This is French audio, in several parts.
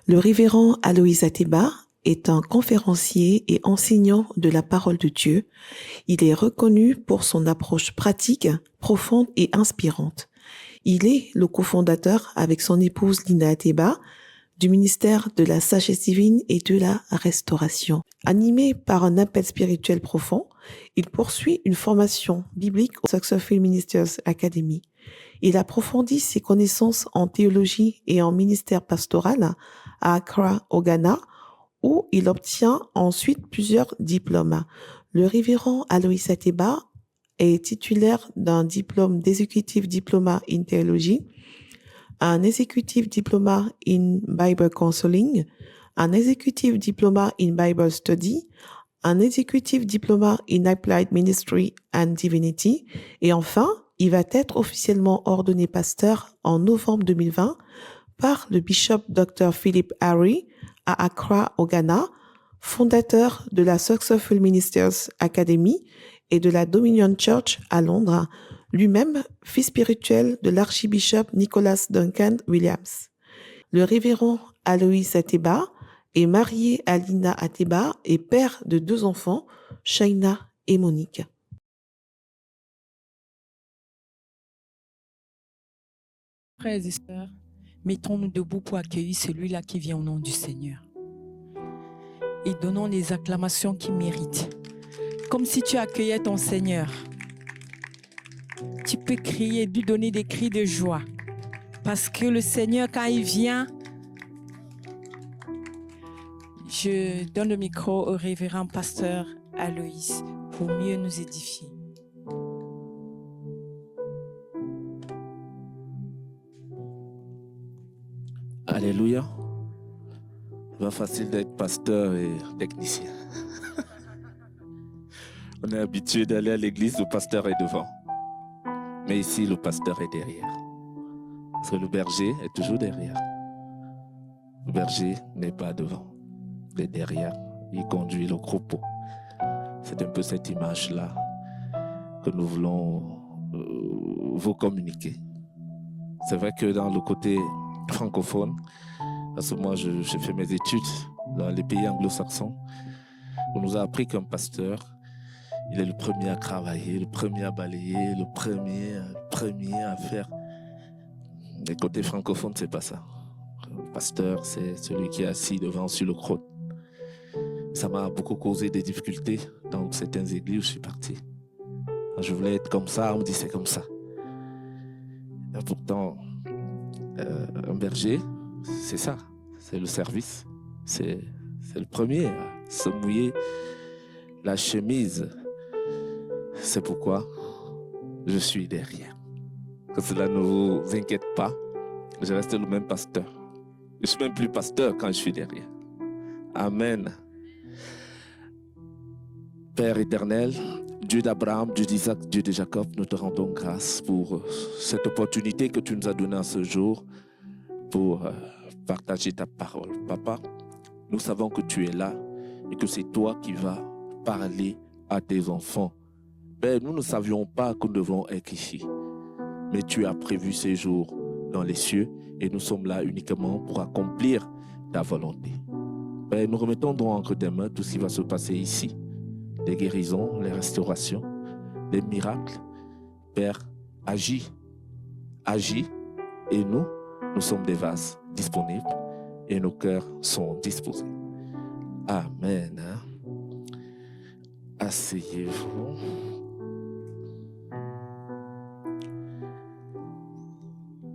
Le révérend Aloïs Ateba est un conférencier et enseignant de la parole de Dieu. Il est reconnu pour son approche pratique, profonde et inspirante. Il est le cofondateur avec son épouse Lina Ateba du ministère de la sagesse divine et de la restauration. Animé par un appel spirituel profond, il poursuit une formation biblique au Successful Ministers Academy. Il approfondit ses connaissances en théologie et en ministère pastoral à Accra, au Ghana, où il obtient ensuite plusieurs diplômes. Le révérend Aloïs Ateba est titulaire d'un diplôme d'executive diploma in théologie, un executive diploma in Bible counseling, un executive diploma in Bible study, un executive diploma in applied ministry and divinity, et enfin, il va être officiellement ordonné pasteur en novembre 2020 par le bishop Dr. Philip Harry à Accra, au Ghana, fondateur de la Successful Ministers Academy et de la Dominion Church à Londres, lui-même fils spirituel de l'archibishop Nicholas Duncan Williams. Le révérend Aloïs Ateba est marié à Lina Ateba et père de 2 enfants, Shaina et Monique. Frères et sœurs, mettons-nous debout pour accueillir celui-là qui vient au nom du Seigneur. Et donnons les acclamations qu'il mérite. Comme si tu accueillais ton Seigneur. Tu peux crier, lui donner des cris de joie. Parce que le Seigneur, quand il vient, je donne le micro au révérend pasteur Aloïs pour mieux nous édifier. Alléluia. C'est pas facile d'être pasteur et technicien. On est habitué d'aller à l'église, le pasteur est devant. Mais ici, le pasteur est derrière. Parce que le berger est toujours derrière. Le berger n'est pas devant. Il est derrière. Il conduit le troupeau. C'est un peu cette image-là que nous voulons vous communiquer. C'est vrai que dans le côté francophone, parce que moi je fais mes études dans les pays anglo-saxons, on nous a appris qu'un pasteur, il est le premier à travailler, le premier à balayer, le premier à faire. Les côtés francophones, c'est pas ça. Le pasteur, c'est celui qui est assis devant sur le trône. Ça m'a beaucoup causé des difficultés dans certaines églises où je suis parti. Quand je voulais être comme ça, on me dit c'est comme ça. Et pourtant, un berger, c'est ça, c'est le service. C'est le premier à se mouiller la chemise. C'est pourquoi je suis derrière. Que cela ne vous inquiète pas, je reste le même pasteur. Je ne suis même plus pasteur quand je suis derrière. Amen. Père éternel, Dieu d'Abraham, Dieu d'Isaac, Dieu de Jacob, nous te rendons grâce pour cette opportunité que tu nous as donnée en ce jour pour partager ta parole. Papa, nous savons que tu es là et que c'est toi qui vas parler à tes enfants. Père, nous ne savions pas que nous devons être ici, mais tu as prévu ces jours dans les cieux et nous sommes là uniquement pour accomplir ta volonté. Père, nous remettons donc entre tes mains tout ce qui va se passer ici. Les guérisons, les restaurations, les miracles. Père, agis et nous sommes des vases disponibles et nos cœurs sont disposés. Amen. Asseyez-vous.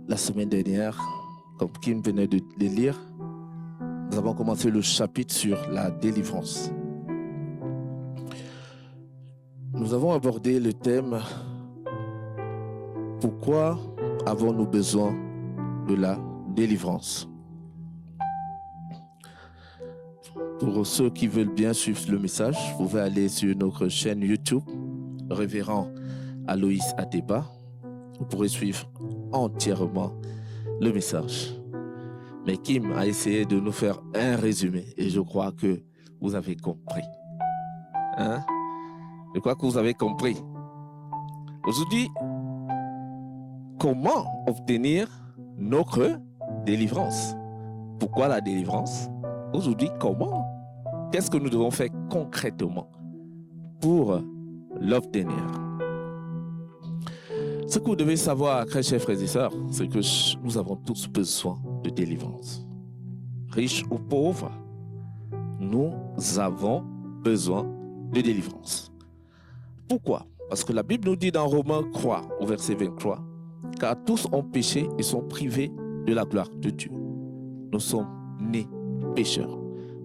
La semaine dernière, comme Kim venait de le lire, nous avons commencé le chapitre sur la délivrance. Nous avons abordé le thème « Pourquoi avons-nous besoin de la délivrance ?» Pour ceux qui veulent bien suivre le message, vous pouvez aller sur notre chaîne YouTube, Révérend Aloïs Ateba. Vous pourrez suivre entièrement le message. Mais Kim a essayé de nous faire un résumé et je crois que vous avez compris. Hein? Je crois que vous avez compris. Aujourd'hui, comment obtenir notre délivrance? Pourquoi la délivrance? Aujourd'hui, comment? Qu'est-ce que nous devons faire concrètement pour l'obtenir? Ce que vous devez savoir, très chers frères et sœurs, c'est que nous avons tous besoin de délivrance. Riches ou pauvres, nous avons besoin de délivrance. Pourquoi? Parce que la Bible nous dit dans Romains 3, au verset 23, « Car tous ont péché et sont privés de la gloire de Dieu. » Nous sommes nés pécheurs.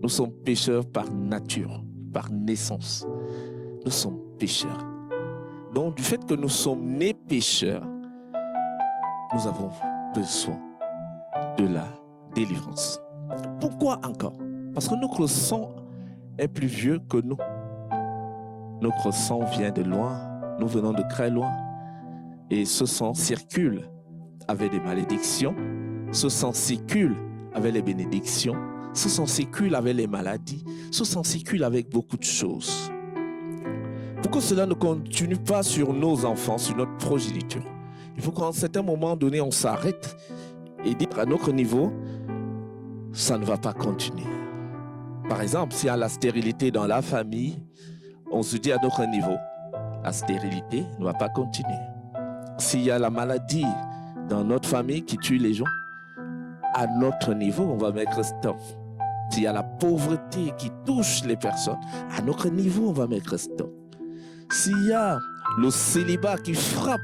Nous sommes pécheurs par nature, par naissance. Nous sommes pécheurs. Donc, du fait que nous sommes nés pécheurs, nous avons besoin de la délivrance. Pourquoi encore? Parce que notre sang est plus vieux que nous. Notre sang vient de loin, nous venons de très loin. Et ce sang circule avec des malédictions, ce sang circule avec les bénédictions, ce sang circule avec les maladies, ce sang circule avec beaucoup de choses. Pour que cela ne continue pas sur nos enfants, sur notre progéniture, il faut qu'à un certain moment donné, on s'arrête et dire à notre niveau, ça ne va pas continuer. Par exemple, s'il y a la stérilité dans la famille, on se dit à notre niveau, la stérilité ne va pas continuer. S'il y a la maladie dans notre famille qui tue les gens, à notre niveau, on va mettre stop. S'il y a la pauvreté qui touche les personnes, à notre niveau, on va mettre stop. S'il y a le célibat qui frappe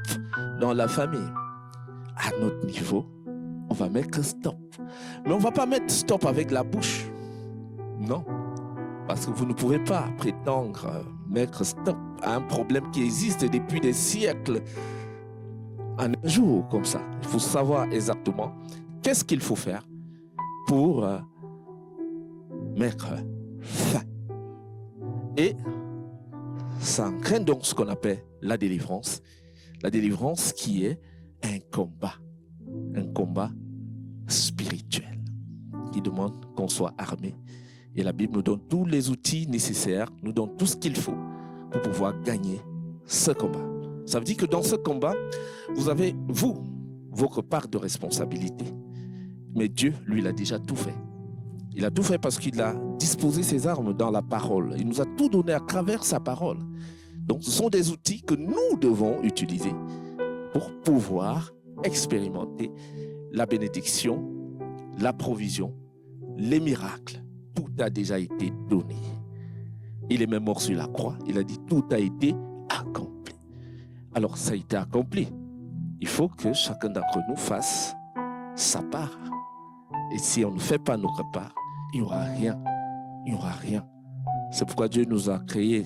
dans la famille, à notre niveau, on va mettre stop. Mais on ne va pas mettre stop avec la bouche. Non. Parce que vous ne pouvez pas prétendre mettre stop à un problème qui existe depuis des siècles en un jour comme ça. Il faut savoir exactement qu'est-ce qu'il faut faire pour mettre fin. Et ça entraîne donc ce qu'on appelle la délivrance. La délivrance qui est un combat spirituel qui demande qu'on soit armé. Et la Bible nous donne tous les outils nécessaires, nous donne tout ce qu'il faut pour pouvoir gagner ce combat. Ça veut dire que dans ce combat, vous avez, vous, votre part de responsabilité. Mais Dieu, lui, il a déjà tout fait. Il a tout fait parce qu'il a disposé ses armes dans la parole. Il nous a tout donné à travers sa parole. Donc, ce sont des outils que nous devons utiliser pour pouvoir expérimenter la bénédiction, la provision, les miracles. Tout a déjà été donné. Il est même mort sur la croix. Il a dit tout a été accompli. Alors, ça a été accompli. Il faut que chacun d'entre nous fasse sa part. Et si on ne fait pas notre part, il n'y aura rien. Il n'y aura rien. C'est pourquoi Dieu nous a créés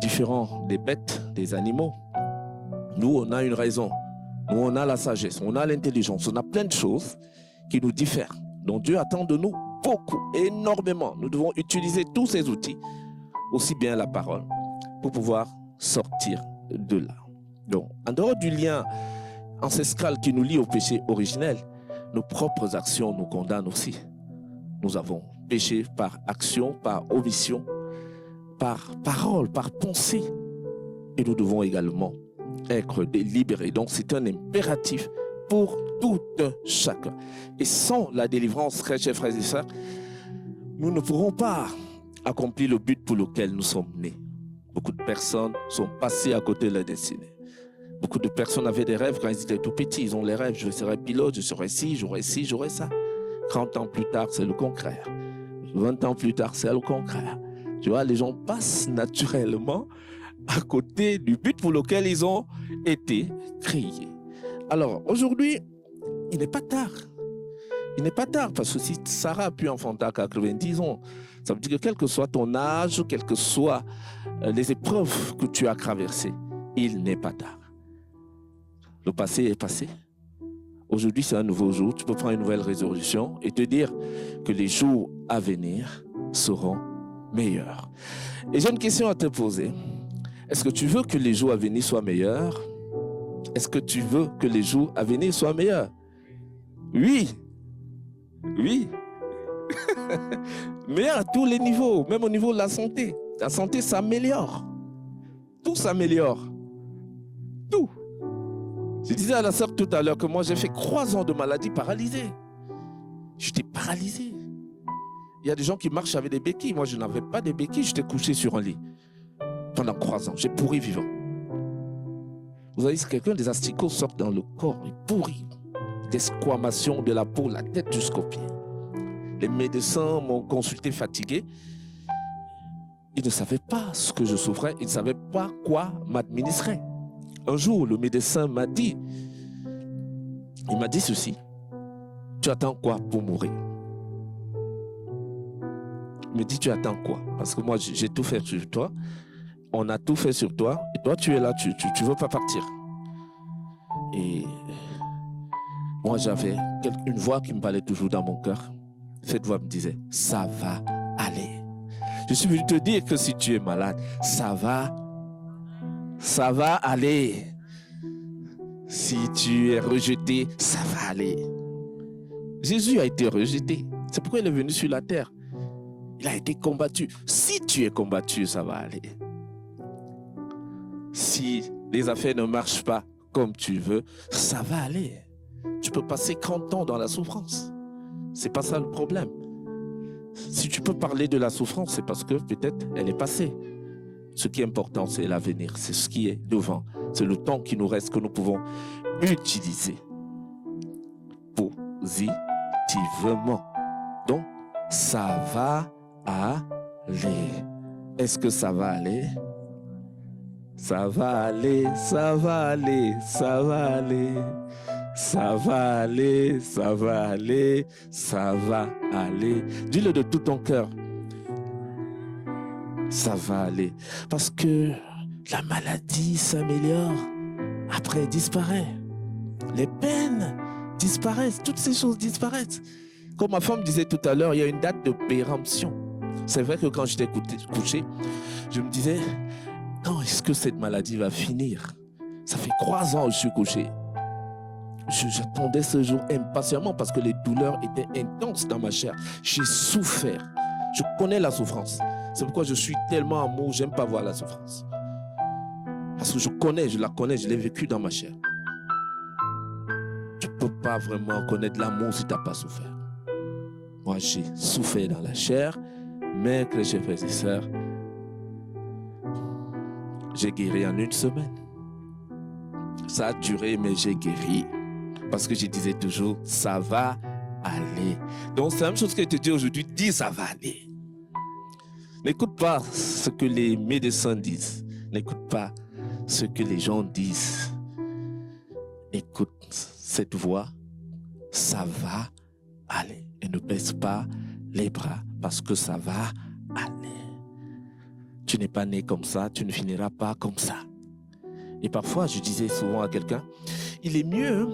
différents des bêtes, des animaux. Nous, on a une raison. Nous, on a la sagesse, on a l'intelligence, on a plein de choses qui nous diffèrent. Donc Dieu attend de nous beaucoup, énormément. Nous devons utiliser tous ces outils, aussi bien la parole, pour pouvoir sortir de là. Donc, en dehors du lien ancestral qui nous lie au péché originel, nos propres actions nous condamnent aussi. Nous avons péché par action, par omission, par parole, par pensée. Et nous devons également être libérés. Donc c'est un impératif pour tout chacun. Et sans la délivrance, très chers frères et sœurs, nous ne pourrons pas accomplir le but pour lequel nous sommes nés. Beaucoup de personnes sont passées à côté de leur destinée. Beaucoup de personnes avaient des rêves quand ils étaient tout petits. Ils ont les rêves, je serai pilote, je serai ci, j'aurai ça. 30 ans plus tard, c'est le contraire. 20 ans plus tard, c'est le contraire. Tu vois, les gens passent naturellement à côté du but pour lequel ils ont été créés. Alors, aujourd'hui, il n'est pas tard. Il n'est pas tard, parce que si Sarah a pu enfanter à 90 ans, ça veut dire que quel que soit ton âge, quelles que soient les épreuves que tu as traversées, il n'est pas tard. Le passé est passé. Aujourd'hui, c'est un nouveau jour. Tu peux prendre une nouvelle résolution et te dire que les jours à venir seront meilleurs. Et j'ai une question à te poser. Est-ce que tu veux que les jours à venir soient meilleurs? Est-ce que tu veux que les jours à venir soient meilleurs? Oui. Oui. Meilleur à tous les niveaux, même au niveau de la santé. La santé s'améliore. Tout s'améliore. Tout. Je disais à la sœur tout à l'heure que moi j'ai fait 3 ans de maladie paralysée. J'étais paralysé. Il y a des gens qui marchent avec des béquilles. Moi, je n'avais pas de béquilles. J'étais couché sur un lit pendant 3 ans. J'ai pourri vivant. Vous avez dit, quelqu'un des asticots sort dans le corps, il pourrit. Des squamations de la peau, la tête jusqu'aux pieds. Les médecins m'ont consulté fatigué. Ils ne savaient pas ce que je souffrais. Ils ne savaient pas quoi m'administrer. Un jour, le médecin m'a dit, il m'a dit ceci. Tu attends quoi pour mourir? Il me dit, tu attends quoi? Parce que moi, j'ai tout fait sur toi. On a tout fait sur toi. Et toi, tu es là, tu ne veux pas partir. Et moi, j'avais une voix qui me parlait toujours dans mon cœur. Cette voix me disait, ça va aller. Je suis venu te dire que si tu es malade, ça va aller. Si tu es rejeté, ça va aller. Jésus a été rejeté. C'est pourquoi il est venu sur la terre. Il a été combattu. Si tu es combattu, ça va aller. Si les affaires ne marchent pas comme tu veux, ça va aller. Tu peux passer 30 ans dans la souffrance. C'est pas ça le problème. Si tu peux parler de la souffrance, c'est parce que peut-être elle est passée. Ce qui est important, c'est l'avenir. C'est ce qui est devant. C'est le temps qui nous reste que nous pouvons utiliser positivement. Donc, ça va aller. Est-ce que ça va aller? Ça va aller, ça va aller, ça va aller. Ça va aller, ça va aller, ça va aller. Dis-le de tout ton cœur. Ça va aller. Parce que la maladie s'améliore, après elle disparaît. Les peines disparaissent, toutes ces choses disparaissent. Comme ma femme disait tout à l'heure, il y a une date de péremption. C'est vrai que quand j'étais couché, je me disais, quand est-ce que cette maladie va finir? Ça fait 3 ans que je suis couché. J'attendais ce jour impatiemment parce que les douleurs étaient intenses dans ma chair. J'ai souffert. Je connais la souffrance. C'est pourquoi je suis tellement amoureux, j'aime pas voir la souffrance. Parce que je la connais, je l'ai vécue dans ma chair. Tu ne peux pas vraiment connaître l'amour si tu n'as pas souffert. Moi, j'ai souffert dans la chair, mais que j'ai frères et sœurs, j'ai guéri en 1 semaine. Ça a duré, mais j'ai guéri. Parce que je disais toujours, ça va aller. Donc c'est la même chose que je te dis aujourd'hui, dis ça va aller. N'écoute pas ce que les médecins disent. N'écoute pas ce que les gens disent. Écoute cette voix, ça va aller. Et ne baisse pas les bras parce que ça va aller. Tu n'es pas né comme ça, tu ne finiras pas comme ça. Et parfois, je disais souvent à quelqu'un, il est mieux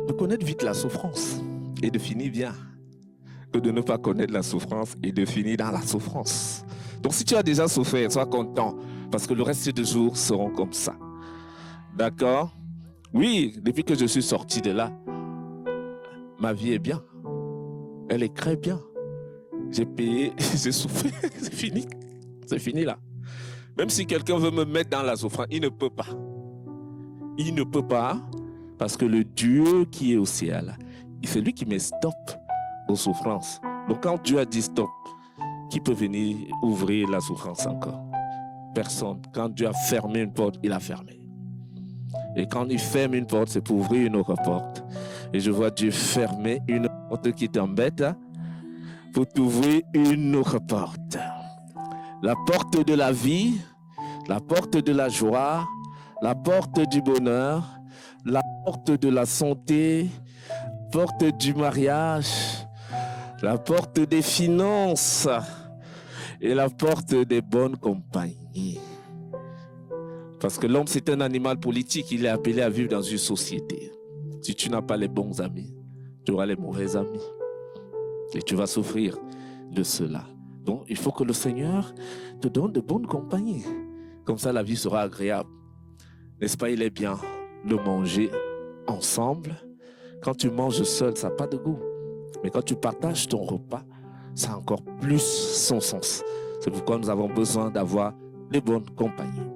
de connaître vite la souffrance et de finir bien que de ne pas connaître la souffrance et de finir dans la souffrance. Donc si tu as déjà souffert, sois content parce que le reste des jours seront comme ça. D'accord? Oui, depuis que je suis sorti de là, ma vie est bien. Elle est très bien. J'ai payé, j'ai souffert, c'est fini. C'est fini là. Même si quelqu'un veut me mettre dans la souffrance, il ne peut pas. Il ne peut pas parce que le Dieu qui est au ciel, c'est lui qui met stop aux souffrances. Donc quand Dieu a dit stop, qui peut venir ouvrir la souffrance encore? Personne. Quand Dieu a fermé une porte, il a fermé. Et quand il ferme une porte, c'est pour ouvrir une autre porte. Et je vois Dieu fermer une porte qui t'embête pour t'ouvrir une autre porte. La porte de la vie, la porte de la joie, la porte du bonheur, la porte de la santé, la porte du mariage, la porte des finances et la porte des bonnes compagnies. Parce que l'homme, c'est un animal politique, il est appelé à vivre dans une société. Si tu n'as pas les bons amis, tu auras les mauvais amis. Et tu vas souffrir de cela. Donc, il faut que le Seigneur te donne de bonnes compagnies. Comme ça, la vie sera agréable. N'est-ce pas, il est bien de manger ensemble. Quand tu manges seul, ça n'a pas de goût. Mais quand tu partages ton repas, ça a encore plus son sens. C'est pourquoi nous avons besoin d'avoir les bonnes compagnies.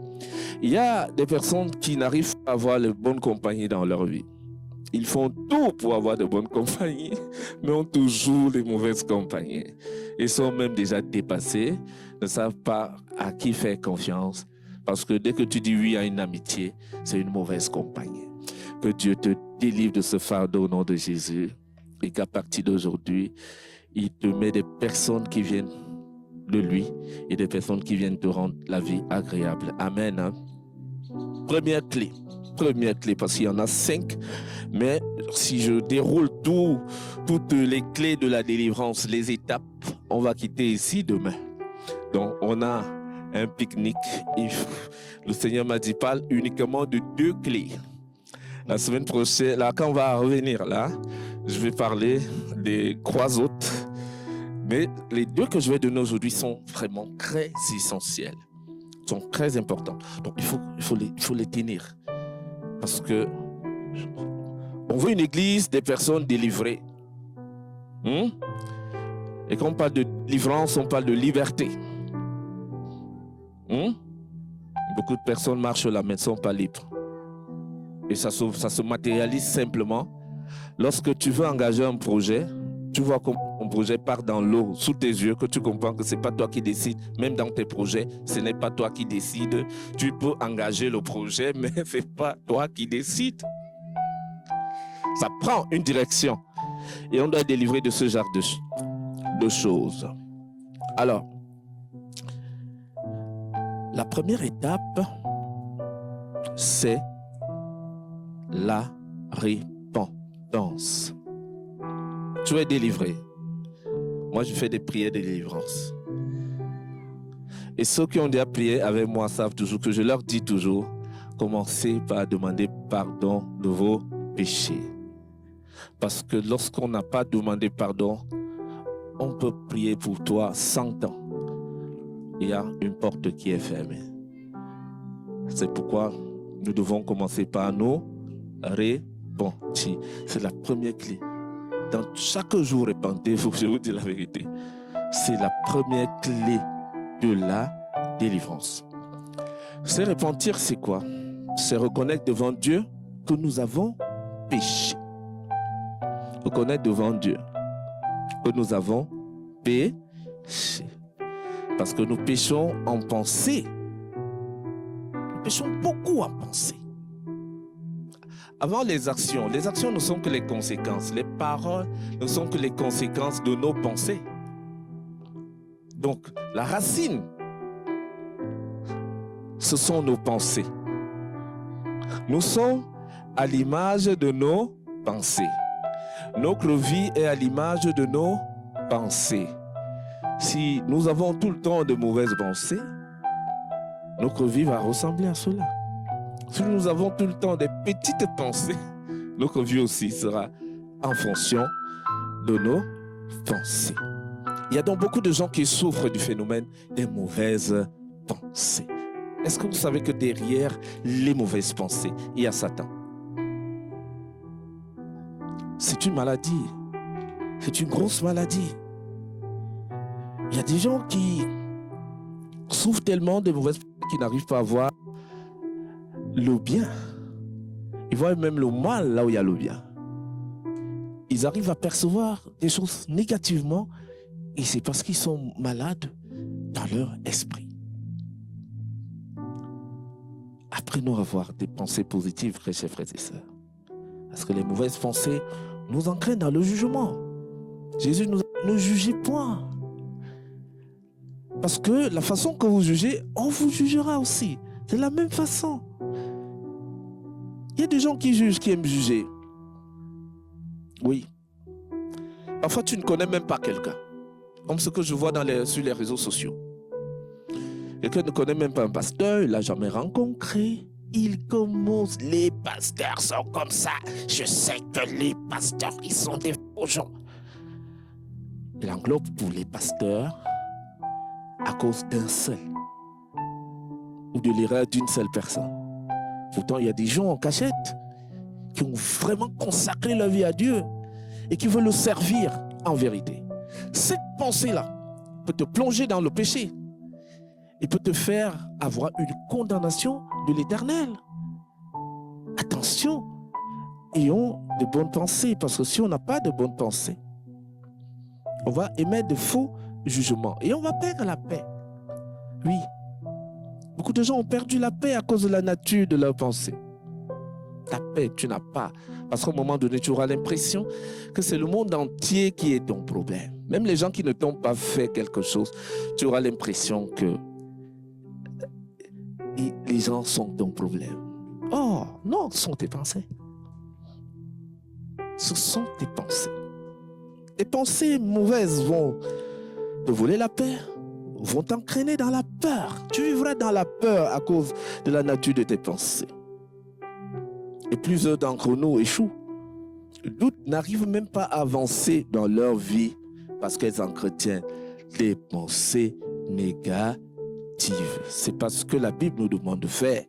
Il y a des personnes qui n'arrivent pas à avoir les bonnes compagnies dans leur vie. Ils font tout pour avoir de bonnes compagnies, mais ont toujours les mauvaises compagnies. Ils sont même déjà dépassés, ne savent pas à qui faire confiance, parce que dès que tu dis oui à une amitié, c'est une mauvaise compagnie. Que Dieu te délivre de ce fardeau au nom de Jésus, et qu'à partir d'aujourd'hui, il te met des personnes qui viennent de lui et des personnes qui viennent te rendre la vie agréable. Amen. Hein? Première clé, parce qu'il y en a 5, mais si je déroule toutes les clés de la délivrance, les étapes, on va quitter ici demain. Donc on a un pique-nique. Le Seigneur m'a dit, parle uniquement de 2 clés. La semaine prochaine, là, quand on va revenir là, je vais parler des 3 autres. Mais les 2 que je vais donner aujourd'hui sont vraiment très essentiels, sont très importants. Donc il faut les tenir. Parce que on veut une église des personnes délivrées. Et quand on parle de délivrance, on parle de liberté. Beaucoup de personnes marchent là, mais ne sont pas libres. Et ça se matérialise simplement lorsque tu veux engager un projet. Tu vois que ton projet part dans l'eau sous tes yeux, que tu comprends que ce n'est pas toi qui décides. Même dans tes projets, ce n'est pas toi qui décides. Tu peux engager le projet, mais ce n'est pas toi qui décides. Ça prend une direction. Et on doit délivrer de ce genre de choses. Alors, la première étape, c'est la repentance. Tu es délivré. Moi, je fais des prières de délivrance. Et ceux qui ont déjà prié avec moi savent toujours que je leur dis toujours, commencez par demander pardon de vos péchés. Parce que lorsqu'on n'a pas demandé pardon, on peut prier pour toi 100 ans. Il y a une porte qui est fermée. C'est pourquoi nous devons commencer par nous repentir. C'est la première clé. Dans chaque jour repentez, je vous dis la vérité. C'est la première clé de la délivrance. Se repentir, c'est quoi? C'est reconnaître devant Dieu que nous avons péché. Reconnaître devant Dieu que nous avons péché. Parce que nous péchons en pensée. Nous péchons beaucoup en pensée. Avant les actions ne sont que les conséquences. Les paroles ne sont que les conséquences de nos pensées. Donc, la racine, ce sont nos pensées. Nous sommes à l'image de nos pensées. Notre vie est à l'image de nos pensées. Si nous avons tout le temps de mauvaises pensées, notre vie va ressembler à cela. Si nous avons tout le temps des petites pensées, notre vie aussi sera en fonction de nos pensées. Il y a donc beaucoup de gens qui souffrent du phénomène des mauvaises pensées. Est-ce que vous savez que derrière les mauvaises pensées, il y a Satan? C'est une maladie. C'est une grosse maladie. Il y a des gens qui souffrent tellement de mauvaises pensées qu'ils n'arrivent pas à voir le bien. Ils voient même le mal là où il y a le bien. Ils arrivent à percevoir des choses négativement et c'est parce qu'ils sont malades dans leur esprit. Apprenons à avoir des pensées positives, très chers frères et sœurs. Parce que les mauvaises pensées nous entraînent dans le jugement. Jésus nous a dit, ne jugez point. Parce que la façon que vous jugez, on vous jugera aussi. C'est la même façon. Il y a des gens qui jugent, qui aiment juger. Oui. Parfois, tu ne connais même pas quelqu'un. Comme ce que je vois sur les réseaux sociaux. Quelqu'un ne connaît même pas un pasteur, il ne l'a jamais rencontré. Il commence, les pasteurs sont comme ça. Je sais que les pasteurs, ils sont des faux gens. Il englobe pour les pasteurs à cause d'un seul. Ou de l'erreur d'une seule personne. Pourtant, il y a des gens en cachette qui ont vraiment consacré leur vie à Dieu et qui veulent le servir en vérité. Cette pensée-là peut te plonger dans le péché et peut te faire avoir une condamnation de l'Éternel. Attention ayons de bonnes pensées, parce que si on n'a pas de bonnes pensées, on va émettre de faux jugements et on va perdre la paix. Oui, beaucoup de gens ont perdu la paix à cause de la nature de leurs pensées. Ta paix, tu n'as pas. Parce qu'à un moment donné, tu auras l'impression que c'est le monde entier qui est ton problème. Même les gens qui ne t'ont pas fait quelque chose, tu auras l'impression que les gens sont ton problème. Oh, non, ce sont tes pensées. Ce sont tes pensées. Tes pensées mauvaises vont te voler la paix, vont t'entraîner dans la peur. Tu vivras dans la peur à cause de la nature de tes pensées. Et plusieurs d'entre nous échouent. D'autres n'arrivent même pas à avancer dans leur vie parce qu'elles entretiennent des pensées négatives. C'est parce que la Bible nous demande de faire.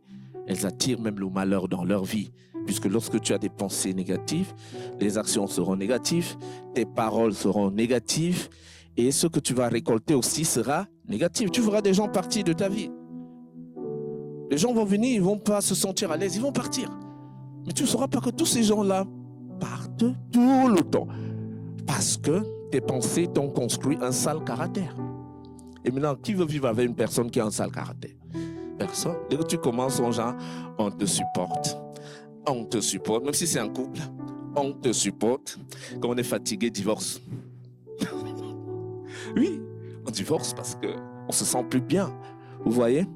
Elles attirent même le malheur dans leur vie. Puisque lorsque tu as des pensées négatives, les actions seront négatives, tes paroles seront négatives et ce que tu vas récolter aussi sera négatif. Tu verras des gens partir de ta vie. Les gens vont venir, ils ne vont pas se sentir à l'aise, ils vont partir. Mais tu ne sauras pas que tous ces gens-là partent tout le temps. Parce que tes pensées t'ont construit un sale caractère. Et maintenant, qui veut vivre avec une personne qui a un sale caractère? Personne. Dès que tu commences son genre, on te supporte. On te supporte, même si c'est un couple. On te supporte. Quand on est fatigué, divorce. Oui, on divorce parce qu'on ne se sent plus bien. Vous voyez?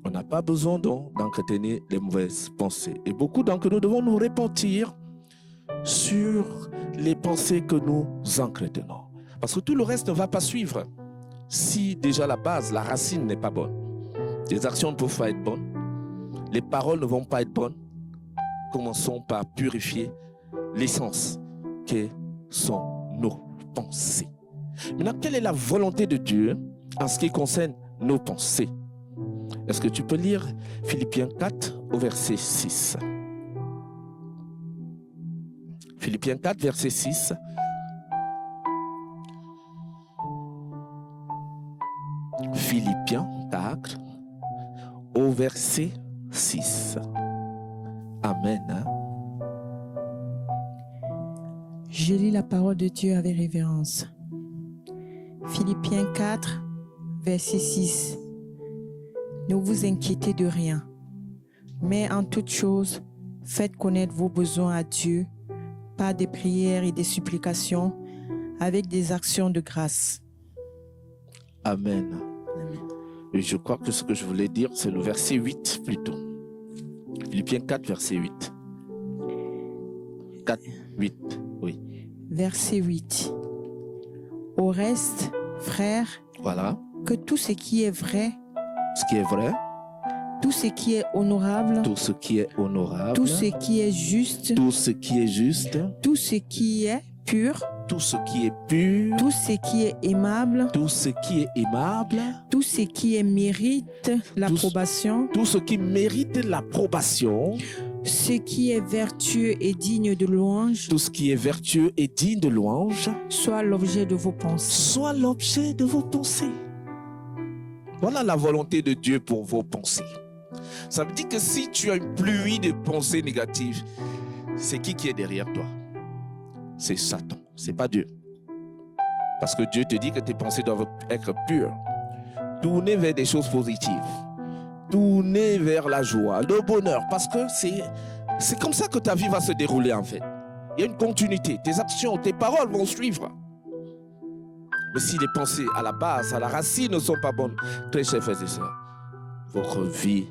On n'a pas besoin d'entretenir les mauvaises pensées. Et beaucoup d'entre nous devons nous repentir sur les pensées que nous entretenons. Parce que tout le reste ne va pas suivre. Si déjà la base, la racine n'est pas bonne. Les actions ne peuvent pas être bonnes. Les paroles ne vont pas être bonnes. Commençons par purifier l'essence que sont nos pensées. Maintenant, quelle est la volonté de Dieu en ce qui concerne nos pensées? Est-ce que tu peux lire Philippiens 4 au verset 6? Philippiens 4, verset 6. Philippiens 4 au verset 6. Amen. Je lis la parole de Dieu avec révérence. Philippiens 4, verset 6. Ne vous inquiétez de rien, mais en toute chose, faites connaître vos besoins à Dieu par des prières et des supplications avec des actions de grâce. Amen. Amen. Et je crois que ce que je voulais dire, c'est le verset 8 plutôt. Philippiens 4, verset 8. 4, 8, oui. Verset 8. Au reste, frères, Voilà. que tout ce qui est vrai, Ce qui est vrai, tout ce qui est honorable, tout ce qui est honorable, tout ce qui est juste, tout ce qui est juste, tout ce qui est pur, tout ce qui est pur, tout ce qui est aimable, tout ce qui est aimable, tout ce qui mérite l'approbation, tout ce qui mérite l'approbation, ce qui est vertueux et digne de louange, tout ce qui est vertueux et digne de louange, soit l'objet de vos pensées. soit l'objet de vos pensées. Voilà la volonté de Dieu pour vos pensées. Ça veut dire que si tu as une pluie de pensées négatives, c'est qui est derrière toi? C'est Satan, c'est pas Dieu. Parce que Dieu te dit que tes pensées doivent être pures. Tourner vers des choses positives. Tourner vers la joie, le bonheur. Parce que c'est comme ça que ta vie va se dérouler en fait. Il y a une continuité. Tes actions, tes paroles vont suivre. Mais si les pensées à la base, à la racine ne sont pas bonnes, très chers frères et sœurs, votre vie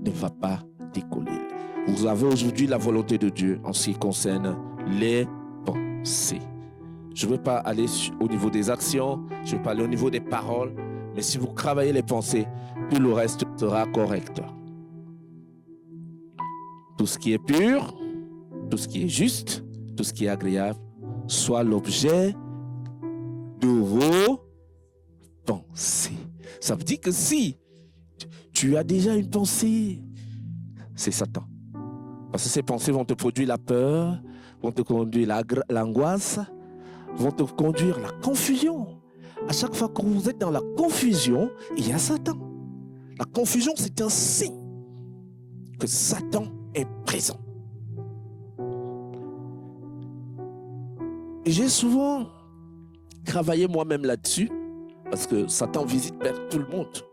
ne va pas décoller. Vous avez aujourd'hui la volonté de Dieu en ce qui concerne les pensées. Je ne veux pas aller au niveau des actions, je ne veux pas aller au niveau des paroles, mais si vous travaillez les pensées, tout le reste sera correct. Tout ce qui est pur, tout ce qui est juste, tout ce qui est agréable, soit l'objet de vos pensées. Ça veut dire que si tu as déjà une pensée, c'est Satan. Parce que ces pensées vont te produire la peur, vont te conduire l'angoisse, vont te conduire la confusion. À chaque fois que vous êtes dans la confusion, il y a Satan. La confusion, c'est un signe que Satan est présent. j'ai souvent travaillé moi-même là-dessus, parce que Satan visite vers tout le monde.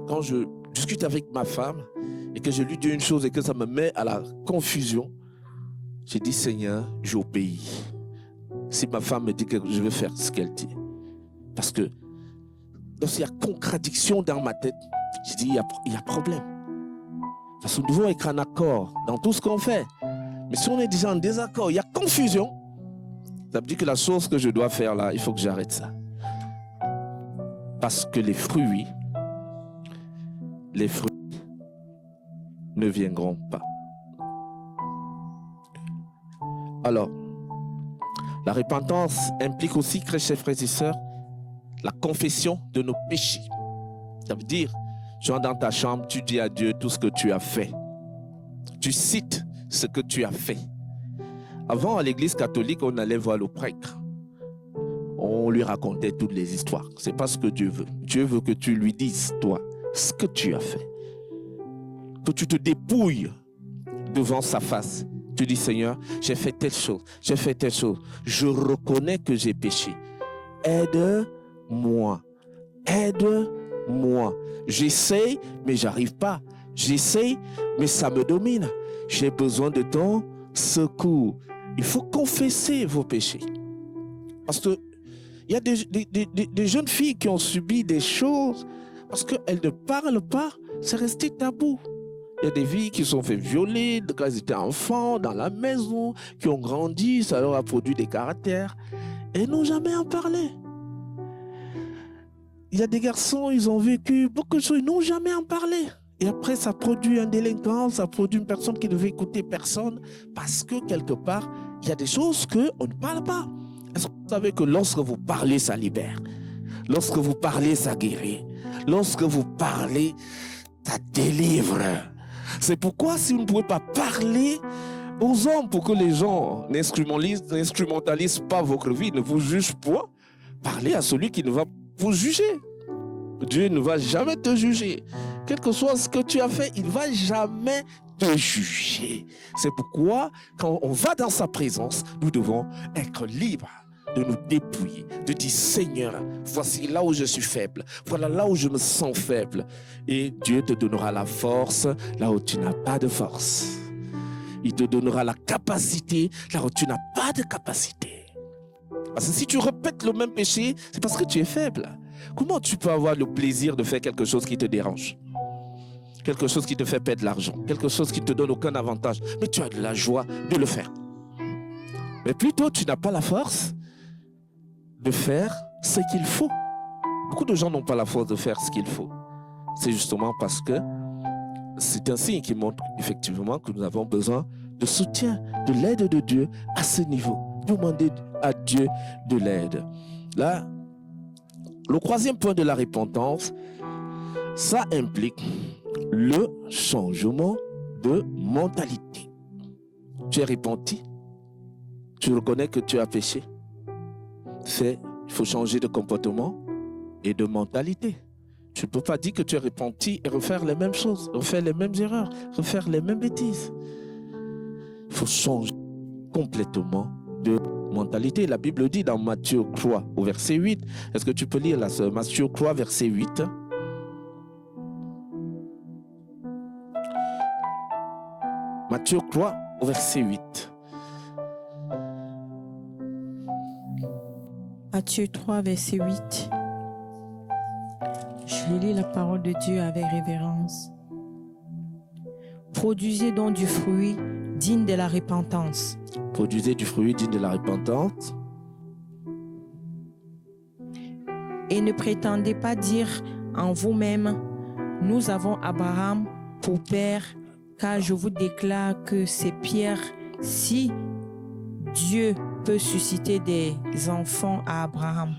Quand je discute avec ma femme et que je lui dis une chose et que ça me met à la confusion, j'ai dit, Seigneur, j'obéis. Si ma femme me dit que je vais faire ce qu'elle dit. Parce que lorsqu'il y a contradiction dans ma tête, je dis, il y a problème. Parce que nous devons être en accord dans tout ce qu'on fait. Mais si on est déjà en désaccord, il y a confusion. Ça me dit que la chose que je dois faire là, il faut que j'arrête ça. Parce que les fruits ne viendront pas. Alors, la repentance implique aussi, chers frères et sœurs, la confession de nos péchés. Ça veut dire, tu entres dans ta chambre, tu dis à Dieu tout ce que tu as fait. Tu cites ce que tu as fait. Avant, à l'église catholique, on allait voir le prêtre. On lui racontait toutes les histoires. C'est pas ce que Dieu veut. Dieu veut que tu lui dises, toi, ce que tu as fait. Que tu te dépouilles devant sa face. Tu dis, Seigneur, j'ai fait telle chose, j'ai fait telle chose. Je reconnais que j'ai péché. Aide-moi. Aide-moi. J'essaye, mais j'arrive pas. J'essaye, mais ça me domine. J'ai besoin de ton secours. Il faut confesser vos péchés. Parce que il y a des jeunes filles qui ont subi des choses parce qu'elles ne parlent pas, c'est resté tabou. Il y a des filles qui se sont fait violer quand elles étaient enfants, dans la maison, qui ont grandi, ça leur a produit des caractères et n'ont jamais en parlé. Il y a des garçons, ils ont vécu beaucoup de choses, ils n'ont jamais en parlé. Et après, ça produit un délinquant, ça produit une personne qui ne veut écouter personne parce que quelque part, il y a des choses qu'on ne parle pas. Est-ce que vous savez que lorsque vous parlez, ça libère? Lorsque vous parlez, ça guérit. Lorsque vous parlez, ça délivre. C'est pourquoi si vous ne pouvez pas parler aux hommes pour que les gens n'instrumentalisent pas votre vie, ne vous jugent pas, parlez à celui qui ne va vous juger. Dieu ne va jamais te juger. Quel que soit ce que tu as fait, il ne va jamais te juger. C'est pourquoi, quand on va dans sa présence, nous devons être libres de nous dépouiller, de dire, Seigneur, voici là où je suis faible, voilà là où je me sens faible. Et Dieu te donnera la force là où tu n'as pas de force. Il te donnera la capacité là où tu n'as pas de capacité. Parce que si tu répètes le même péché, c'est parce que tu es faible. Comment tu peux avoir le plaisir de faire quelque chose qui te dérange? Quelque chose qui te fait perdre de l'argent, quelque chose qui ne te donne aucun avantage, mais tu as de la joie de le faire. Mais plutôt, tu n'as pas la force de faire ce qu'il faut. Beaucoup de gens n'ont pas la force de faire ce qu'il faut. C'est justement parce que c'est un signe qui montre effectivement que nous avons besoin de soutien, de l'aide de Dieu à ce niveau. Demander à Dieu de l'aide. Là, le troisième point de la repentance, ça implique le changement de mentalité. Tu es repenti, tu reconnais que tu as péché. Il faut changer de comportement et de mentalité. Tu ne peux pas dire que tu es repenti et refaire les mêmes choses, refaire les mêmes erreurs, refaire les mêmes bêtises. Il faut changer complètement de mentalité. La Bible dit dans Matthieu 3 au verset 8. Est-ce que tu peux lire là, Matthieu 3 verset 8? Matthieu 3 au verset 8. Matthieu 3 verset 8. Je lis la parole de Dieu avec révérence. Produisez donc du fruit digne de la repentance. Produisez du fruit digne de la repentance. Et ne prétendez pas dire en vous-même, nous avons Abraham pour père, car je vous déclare que c'est Pierre, si Dieu peut susciter des enfants à Abraham.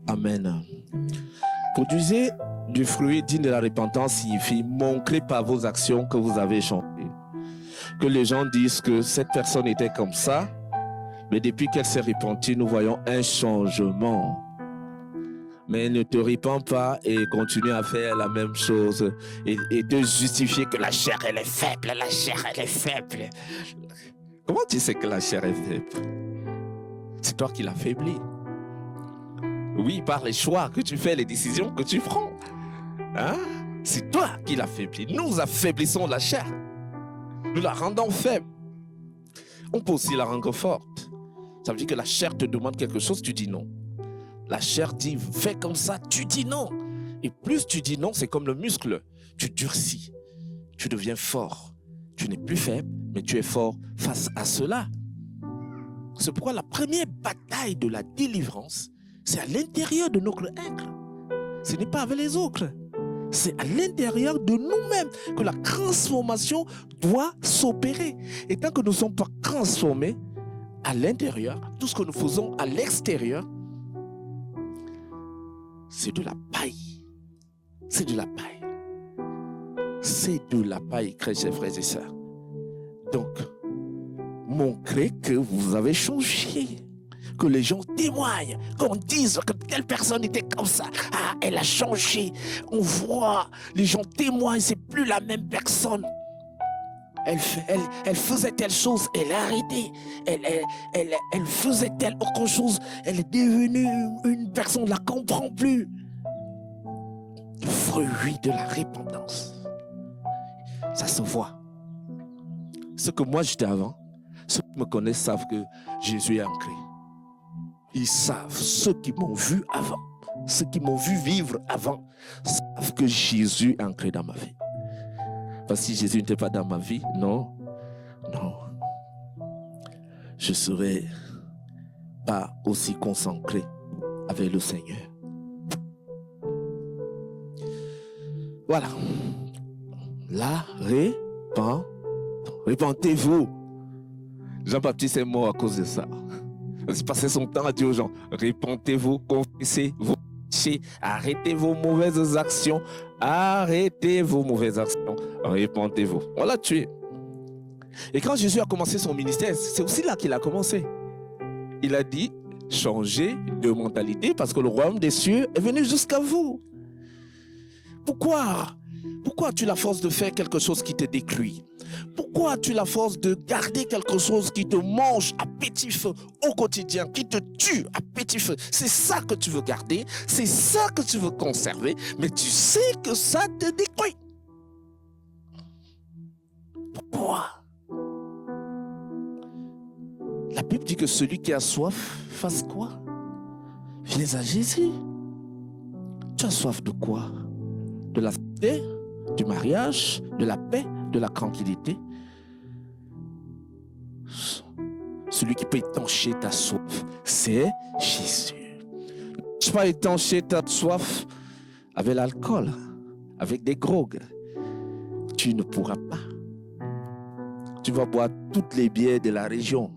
Amen. Produisez du fruit digne de la repentance signifie montrez par vos actions que vous avez changé. Que les gens disent que cette personne était comme ça, mais depuis qu'elle s'est repentie, nous voyons un changement. Mais ne te repens pas et continue à faire la même chose et te justifier que la chair elle est faible, la chair elle est faible. Comment tu sais que la chair est faible? C'est toi qui l'affaiblis. Oui, par les choix que tu fais, les décisions que tu prends. Hein? C'est toi qui l'affaiblis. Nous affaiblissons la chair. Nous la rendons faible. On peut aussi la rendre forte. Ça veut dire que la chair te demande quelque chose, tu dis non. La chair dit fais comme ça, tu dis non. Et plus tu dis non, c'est comme le muscle. Tu durcis. Tu deviens fort. Tu n'es plus faible, mais tu es fort face à cela. C'est pourquoi la première bataille de la délivrance, c'est à l'intérieur de notre être. Ce n'est pas avec les autres. C'est à l'intérieur de nous-mêmes que la transformation doit s'opérer. Et tant que nous ne sommes pas transformés à l'intérieur, tout ce que nous faisons à l'extérieur, c'est de la paille. C'est de la paille. C'est de la paille, chers frères et sœurs. Donc, montrez que vous avez changé. Que les gens témoignent, qu'on dise que telle personne était comme ça. Ah, elle a changé. On voit, les gens témoignent, c'est plus la même personne. Elle faisait telle chose, elle a arrêté. Elle faisait telle autre chose, elle est devenue une personne, on ne la comprend plus. Fruit de la repentance. Ça se voit. Ce que moi j'étais avant, ceux qui me connaissent savent que Jésus est ancré. Ils savent, ceux qui m'ont vu avant, ceux qui m'ont vu vivre avant, savent que Jésus est ancré dans ma vie. Parce que si Jésus n'était pas dans ma vie, non, je ne serais pas aussi concentré avec le Seigneur. Voilà. Là, repentez-vous. Jean-Baptiste est mort à cause de ça. Il passait son temps à dire aux gens, repentez-vous, confessez vos péchés, arrêtez vos mauvaises actions, repentez-vous. On l'a tué. Et quand Jésus a commencé son ministère, c'est aussi là qu'il a commencé. Il a dit, changez de mentalité parce que le royaume des cieux est venu jusqu'à vous. Pourquoi as-tu la force de faire quelque chose qui te détruit? Pourquoi as-tu la force de garder quelque chose qui te mange à petit feu au quotidien, qui te tue à petit feu? C'est ça que tu veux garder, c'est ça que tu veux conserver, mais tu sais que ça te détruit. Pourquoi? La Bible dit que celui qui a soif, fasse quoi? Viens à Jésus. Tu as soif de quoi? De la santé, du mariage, de la paix, de la tranquillité. Celui qui peut étancher ta soif, c'est Jésus. Tu ne peux pas étancher ta soif avec l'alcool, avec des drogues. Tu ne pourras pas. Tu vas boire toutes les bières de la région,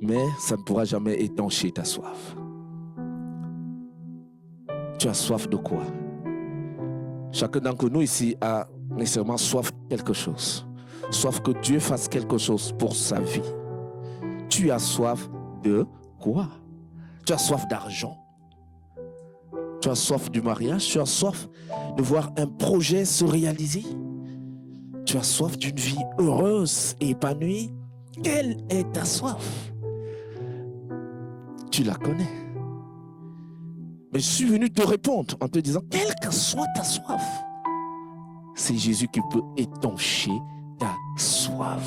mais ça ne pourra jamais étancher ta soif. Tu as soif de quoi? Chacun d'entre nous ici a nécessairement soif de quelque chose. Soif que Dieu fasse quelque chose pour sa vie. Tu as soif de quoi? Tu as soif d'argent. Tu as soif du mariage. Tu as soif de voir un projet se réaliser. Tu as soif d'une vie heureuse et épanouie. Quelle est ta soif? Tu la connais. Mais je suis venu te répondre en te disant, quelle que soit ta soif, c'est Jésus qui peut étancher ta soif.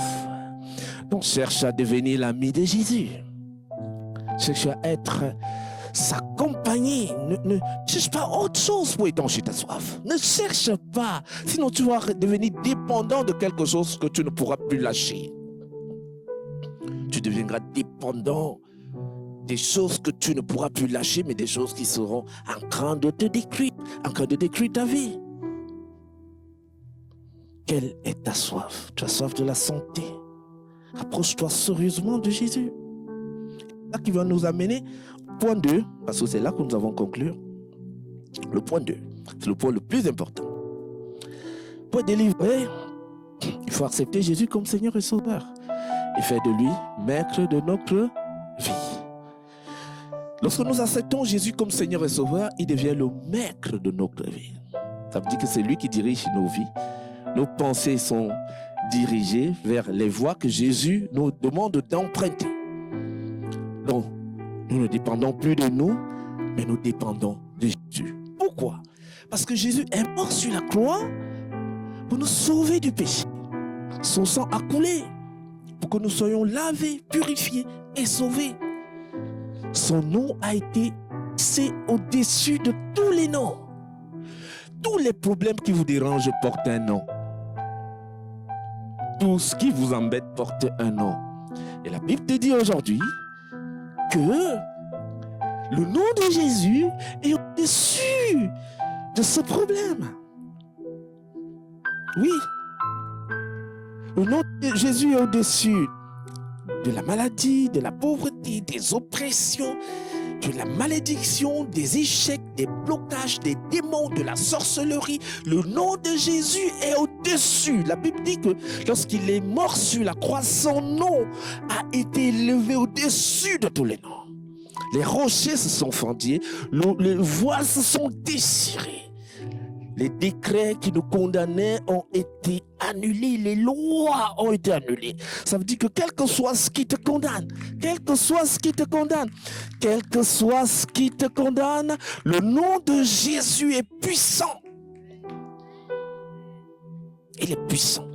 Donc cherche à devenir l'ami de Jésus. Cherche à être sa compagnie. Ne cherche pas autre chose pour étancher ta soif. Ne cherche pas. Sinon tu vas devenir dépendant de quelque chose que tu ne pourras plus lâcher. Tu deviendras dépendant des choses que tu ne pourras plus lâcher, mais des choses qui seront en train de te détruire, en train de détruire ta vie. Quelle est ta soif? Tu as soif de la santé. Approche-toi sérieusement de Jésus. C'est là qui va nous amener au point 2, parce que c'est là que nous avons conclu. Le point 2, c'est le point le plus important. Pour être délivré, il faut accepter Jésus comme Seigneur et Sauveur et faire de lui maître de notre vie. Lorsque nous acceptons Jésus comme Seigneur et Sauveur, il devient le maître de notre vie. Ça veut dire que c'est lui qui dirige nos vies. Nos pensées sont dirigées vers les voies que Jésus nous demande d'emprunter. Donc, Nous ne dépendons plus de nous, mais nous dépendons de Jésus. Pourquoi? Parce que Jésus est mort sur la croix pour nous sauver du péché. Son sang a coulé pour que nous soyons lavés, purifiés et sauvés. Son nom a été fixé au-dessus de tous les noms. Tous les problèmes qui vous dérangent portent un nom. Tout ce qui vous embête porte un nom. Et la Bible te dit aujourd'hui que le nom de Jésus est au-dessus de ce problème. Oui. Le nom de Jésus est au-dessus de la maladie, de la pauvreté, des oppressions, de la malédiction, des échecs, des blocages, des démons, de la sorcellerie. Le nom de Jésus est au-dessus. La Bible dit que lorsqu'il est mort sur la croix, son nom a été élevé au-dessus de tous les noms. Les rochers se sont fendus, les voiles se sont déchirés. Les décrets qui nous condamnaient ont été annulés, les lois ont été annulées. Ça veut dire que quel que soit ce qui te condamne, quel que soit ce qui te condamne, quel que soit ce qui te condamne, le nom de Jésus est puissant. Il est puissant.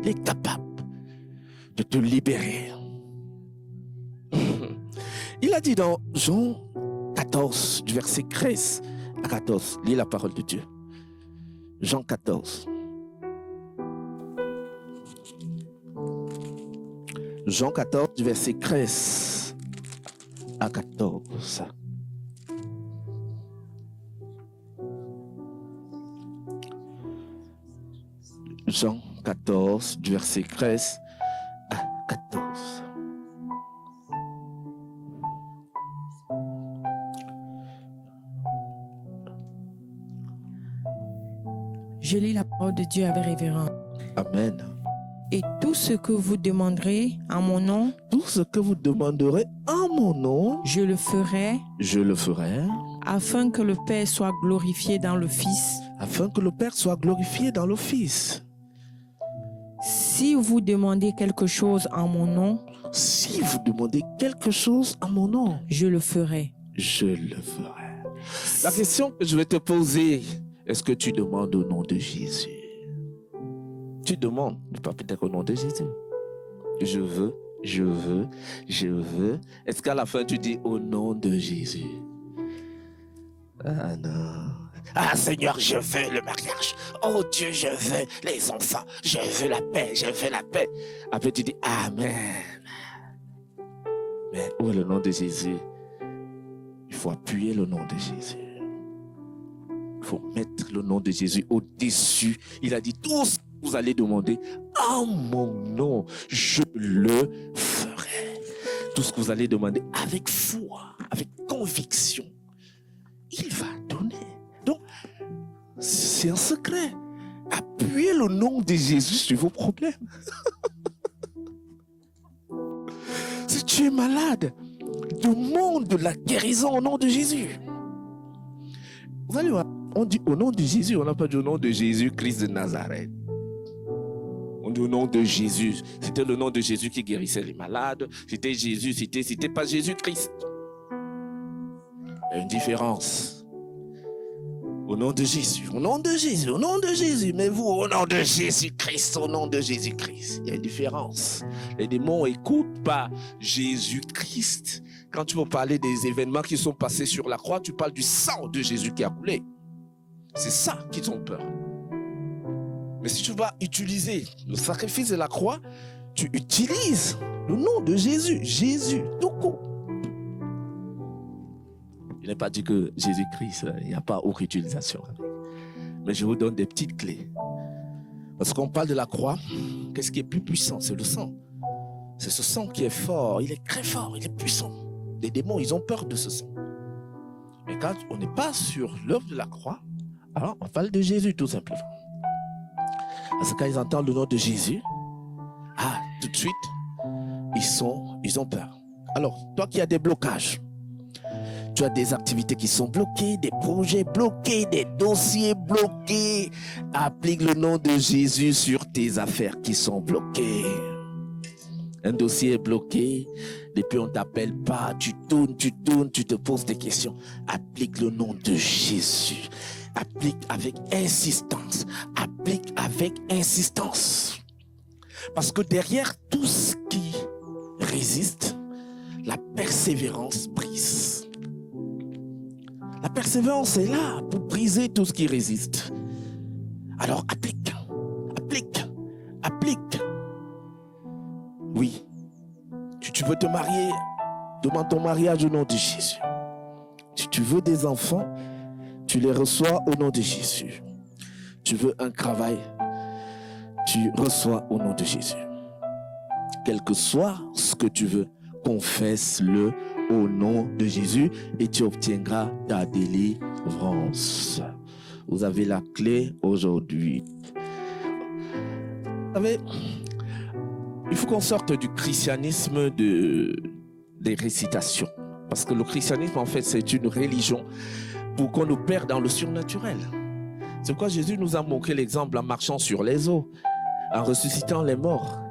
Il est capable de te libérer. Il a dit dans Jean 14, du verset 13 à 14, lis la parole de Dieu. Jean 14. Jean 14, du verset 13 à 14. Jean 14, du verset 13 à 14. Je lis la parole de Dieu avec révérence. Amen. Et tout ce que vous demanderez en mon nom, Tout ce que vous demanderez en mon nom, je le ferai, je le ferai, afin que le Père soit glorifié dans le Fils. afin que le Père soit glorifié dans le Fils. Si vous demandez quelque chose en mon nom, Si vous demandez quelque chose en mon nom, je le ferai. je le ferai. La question que je vais te poser, est-ce que tu demandes au nom de Jésus? Tu demandes, mais pas peut-être au nom de Jésus. Je veux, je veux, je veux. Est-ce qu'à la fin tu dis au nom de Jésus? Ah non. Ah Seigneur, je veux le mariage. Oh Dieu, je veux les enfants. Je veux la paix, je veux la paix. Après tu dis Amen. Mais où est le nom de Jésus? Il faut appuyer le nom de Jésus. Il faut mettre le nom de Jésus au-dessus. Il a dit tout ce que vous allez demander en mon nom, je le ferai. Tout ce que vous allez demander avec foi, avec conviction, il va donner. Donc, c'est un secret. Appuyez le nom de Jésus sur vos problèmes. Si tu es malade, demande la guérison au nom de Jésus. Vous allez voir, on dit au nom de Jésus, on n'a pas dit au nom de Jésus-Christ de Nazareth. On dit au nom de Jésus. C'était le nom de Jésus qui guérissait les malades. C'était Jésus, c'était pas Jésus-Christ. Il y a une différence. Au nom de Jésus, au nom de Jésus, au nom de Jésus. Mais vous, au nom de Jésus-Christ, au nom de Jésus-Christ. Il y a une différence. Les démons n'écoutent pas Jésus-Christ. Quand tu veux parler des événements qui sont passés sur la croix, tu parles du sang de Jésus qui a coulé. C'est ça qu'ils ont peur. Mais si tu vas utiliser le sacrifice de la croix, tu utilises le nom de Jésus. Jésus, tout court. Je n'ai pas dit que Jésus-Christ, il n'y a pas autre utilisation. Mais je vous donne des petites clés. Parce qu'on parle de la croix, qu'est-ce qui est plus puissant? C'est le sang. C'est ce sang qui est fort. Il est très fort, il est puissant. Les démons, ils ont peur de ce sang. Mais quand on n'est pas sur l'œuvre de la croix, alors on parle de Jésus tout simplement. Parce que quand ils entendent le nom de Jésus, tout de suite, ils ont peur. Alors, toi qui as des blocages, tu as des activités qui sont bloquées, des projets bloqués, des dossiers bloqués, applique le nom de Jésus sur tes affaires qui sont bloquées. Un dossier est bloqué, depuis on ne t'appelle pas, tu tournes, tu te poses des questions. Applique le nom de Jésus. Applique avec insistance. Applique avec insistance. Parce que derrière tout ce qui résiste, la persévérance brise. La persévérance est là pour briser tout ce qui résiste. Alors applique, applique, applique. Oui, si tu veux te marier, demande ton mariage au nom de Jésus. Si tu veux des enfants, tu les reçois au nom de Jésus. Tu veux un travail, tu reçois au nom de Jésus. Quel que soit ce que tu veux, confesse-le au nom de Jésus et tu obtiendras ta délivrance. Vous avez la clé aujourd'hui. Vous savez, il faut qu'on sorte du christianisme des récitations. Parce que le christianisme, en fait, c'est une religion pour qu'on nous perde dans le surnaturel. C'est pourquoi Jésus nous a montré l'exemple en marchant sur les eaux, en ressuscitant les morts,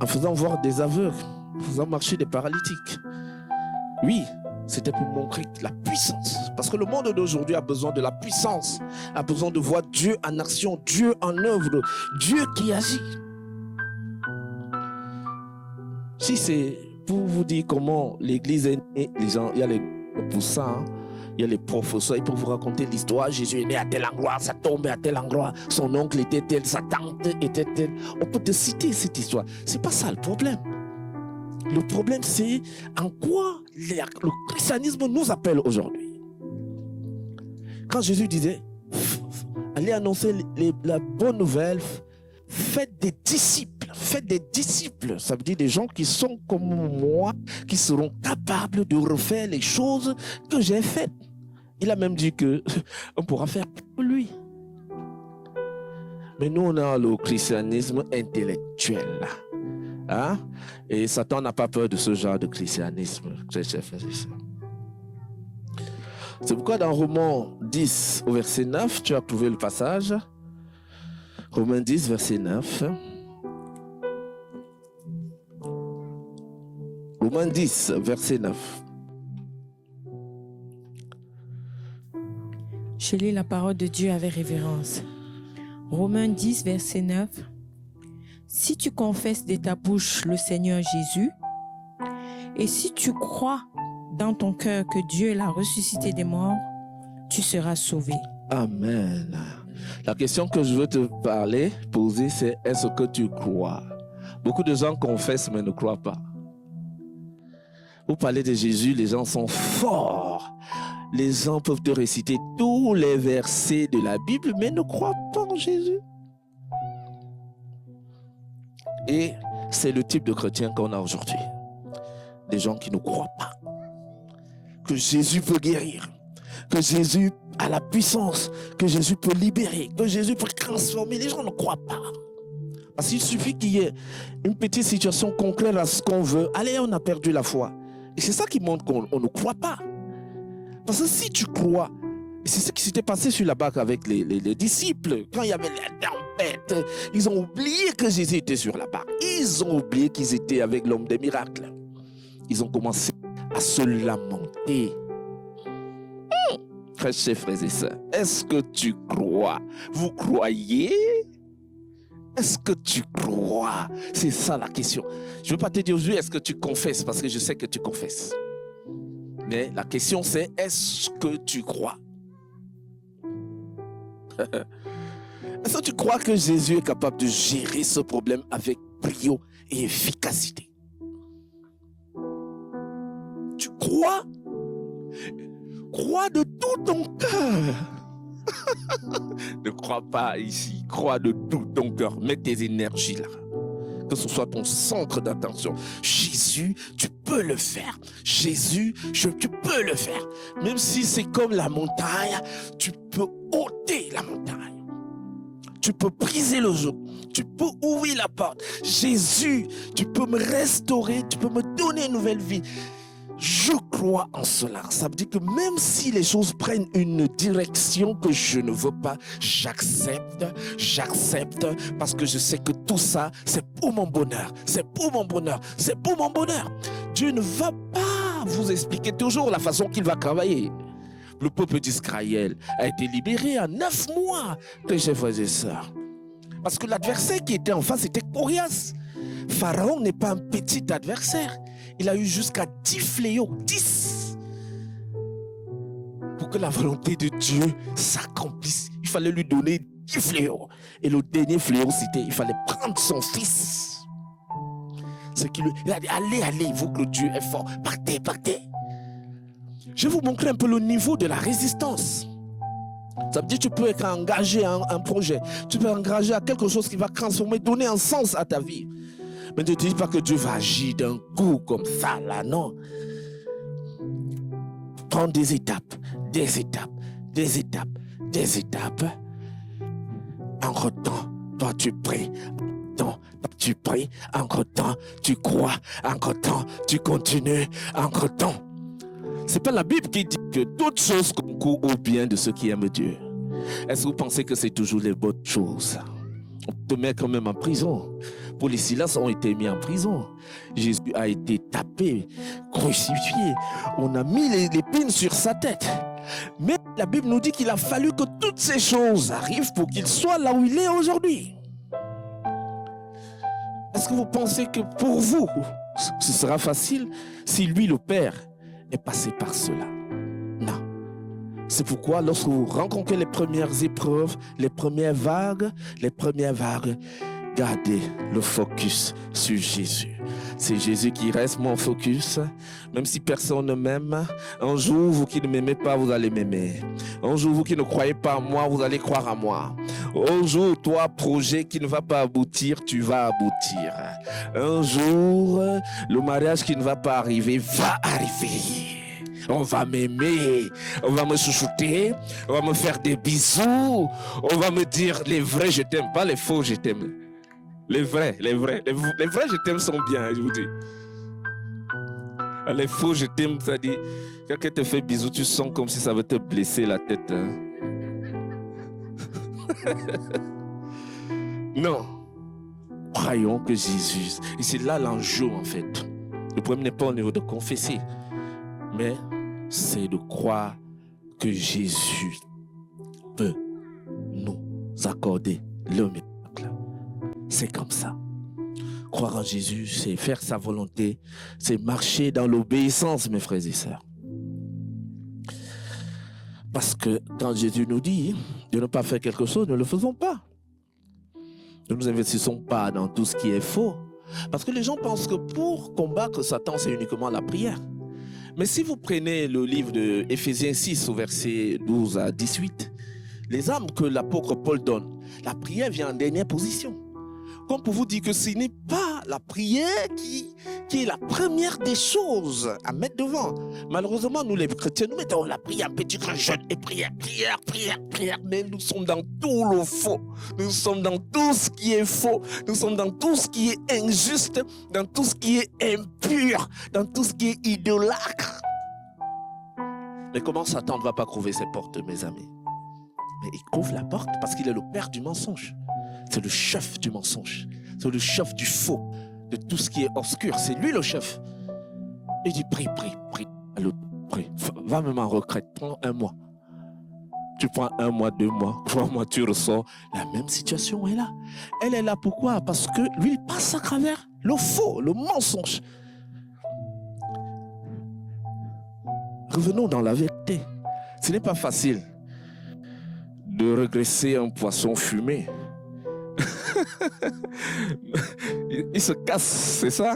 en faisant voir des aveugles, en faisant marcher des paralytiques. Oui, c'était pour montrer la puissance. Parce que le monde d'aujourd'hui a besoin de la puissance, a besoin de voir Dieu en action, Dieu en œuvre, Dieu qui agit. Si c'est pour vous dire comment l'église est née, les gens, il y a les poussins, il y a les professeurs, ils peuvent vous raconter l'histoire. Jésus est né à tel endroit, sa tombe est à tel endroit, son oncle était tel, sa tante était telle. On peut te citer cette histoire. C'est pas ça le problème. Le problème, c'est en quoi le christianisme nous appelle aujourd'hui. Quand Jésus disait, allez annoncer la bonne nouvelle, faites des disciples. Faites des disciples. Ça veut dire des gens qui sont comme moi, qui seront capables de refaire les choses que j'ai faites. Il a même dit qu'on pourra faire pour lui. Mais nous, on a le christianisme intellectuel. Hein? Et Satan n'a pas peur de ce genre de christianisme. C'est pourquoi dans Romains 10 au verset 9, tu as trouvé le passage. Romains 10 verset 9. Romains 10 verset 9. Je lis la parole de Dieu avec révérence. Romains 10 verset 9. Si tu confesses de ta bouche le Seigneur Jésus, et si tu crois dans ton cœur que Dieu l'a ressuscité des morts, tu seras sauvé. Amen. La question que je veux te poser, c'est est-ce que tu crois? Beaucoup de gens confessent mais ne croient pas. Vous parlez de Jésus, les gens sont forts. Les gens peuvent te réciter tous les versets de la Bible, mais ne croient pas en Jésus. Et c'est le type de chrétien qu'on a aujourd'hui. Des gens qui ne croient pas que Jésus peut guérir, que Jésus a la puissance, que Jésus peut libérer, que Jésus peut transformer. Les gens ne croient pas. Parce qu'il suffit qu'il y ait une petite situation concrète à ce qu'on veut. Allez, on a perdu la foi. Et c'est ça qui montre qu'on ne croit pas. Parce que si tu crois, c'est ce qui s'était passé sur la barque avec les disciples. Quand il y avait la tempête, ils ont oublié que Jésus était sur la barque. Ils ont oublié qu'ils étaient avec l'homme des miracles. Ils ont commencé à se lamenter. Très chers frères et sœurs, est-ce que tu crois? Vous croyez? Est-ce que tu crois? C'est ça la question. Je ne veux pas te dire aujourd'hui est-ce que tu confesses, parce que je sais que tu confesses. Mais la question c'est est-ce que tu crois? Est-ce que tu crois que Jésus est capable de gérer ce problème avec brio et efficacité? Tu crois? Crois de tout ton cœur. Ne crois pas ici. Crois de tout ton cœur. Mets tes énergies là. Que ce soit ton centre d'attention. Jésus, tu peux le faire. Jésus, tu peux le faire. Même si c'est comme la montagne, tu peux ôter la montagne. Tu peux briser le joug. Tu peux ouvrir la porte. Jésus, tu peux me restaurer. Tu peux me donner une nouvelle vie. Je crois en cela. Ça veut dire que même si les choses prennent une direction que je ne veux pas, j'accepte, parce que je sais que tout ça, c'est pour mon bonheur, c'est pour mon bonheur, c'est pour mon bonheur. Dieu ne va pas vous expliquer toujours la façon qu'il va travailler. Le peuple d'Israël a été libéré en 9 mois, mes chers frères et sœurs. Parce que l'adversaire qui était en face était Corias. Pharaon n'est pas un petit adversaire. Il a eu jusqu'à 10 fléaux, 10. Pour que la volonté de Dieu s'accomplisse, il fallait lui donner 10 fléaux. Et le dernier fléau, c'était il fallait prendre son fils. Il a dit, allez, vous que Dieu est fort. Partez. Je vais vous montrer un peu le niveau de la résistance. Ça veut dire que tu peux être engagé à un projet. Tu peux engager à quelque chose qui va transformer, donner un sens à ta vie. Mais ne te dis pas que Dieu va agir d'un coup comme ça, là, non. Prends des étapes. Entre-temps, toi tu pries. Tu pries. Entre-temps, tu crois. Entre-temps, tu continues. Entre-temps. C'est pas la Bible qui dit que toutes choses concourent au bien de ceux qui aiment Dieu. Est-ce que vous pensez que c'est toujours les bonnes choses? On te met quand même en prison. Paul et Silas ont été mis en prison. Jésus a été tapé, crucifié. On a mis l'épine sur sa tête. Mais la Bible nous dit qu'il a fallu que toutes ces choses arrivent pour qu'il soit là où il est aujourd'hui. Est-ce que vous pensez que pour vous, ce sera facile si lui, le Père, est passé par cela? Non. C'est pourquoi lorsque vous rencontrez les premières épreuves, les premières vagues, gardez le focus sur Jésus. C'est Jésus qui reste mon focus. Même si personne ne m'aime, un jour, vous qui ne m'aimez pas, vous allez m'aimer. Un jour, vous qui ne croyez pas en moi, vous allez croire en moi. Un jour, toi, projet qui ne va pas aboutir, tu vas aboutir. Un jour, le mariage qui ne va pas arriver, va arriver. On va m'aimer, on va me chouchouter, on va me faire des bisous, on va me dire les vrais je t'aime, pas les faux je t'aime. Les vrais je t'aime sont bien, je vous dis. Les faux je t'aime, ça dit, quand quelqu'un te fait bisous, tu sens comme si ça veut te blesser la tête. Hein? Non. Croyons que Jésus, et c'est là l'enjeu en fait. Le problème n'est pas au niveau de confesser, mais c'est de croire que Jésus peut nous accorder le miracle. C'est comme ça. Croire en Jésus, c'est faire sa volonté, c'est marcher dans l'obéissance, mes frères et sœurs. Parce que quand Jésus nous dit de ne pas faire quelque chose, ne le faisons pas. Ne nous investissons pas dans tout ce qui est faux. Parce que les gens pensent que pour combattre Satan, c'est uniquement la prière. Mais si vous prenez le livre de Éphésiens 6 au verset 12 à 18, les armes que l'apôtre Paul donne, la prière vient en dernière position. Comme pour vous dire que ce n'est pas la prière qui est la première des choses à mettre devant. Malheureusement, nous les chrétiens, nous mettons la prière, petit jeûne et prière. Mais nous sommes dans tout le faux. Nous sommes dans tout ce qui est faux. Nous sommes dans tout ce qui est injuste, dans tout ce qui est impur, dans tout ce qui est idolâtre. Mais comment Satan ne va pas trouver ses portes, mes amis? Mais il trouve la porte parce qu'il est le père du mensonge. C'est le chef du mensonge. C'est le chef du faux, de tout ce qui est obscur. C'est lui le chef. Il dit prie. Va même en retraite. Prends un mois. Tu prends 1 mois, 2 mois, 3 mois, tu ressors. La même situation est là. Elle est là pourquoi? Parce que lui, il passe à travers le faux, le mensonge. Revenons dans la vérité. Ce n'est pas facile de regresser un poisson fumé. Il se casse, c'est ça?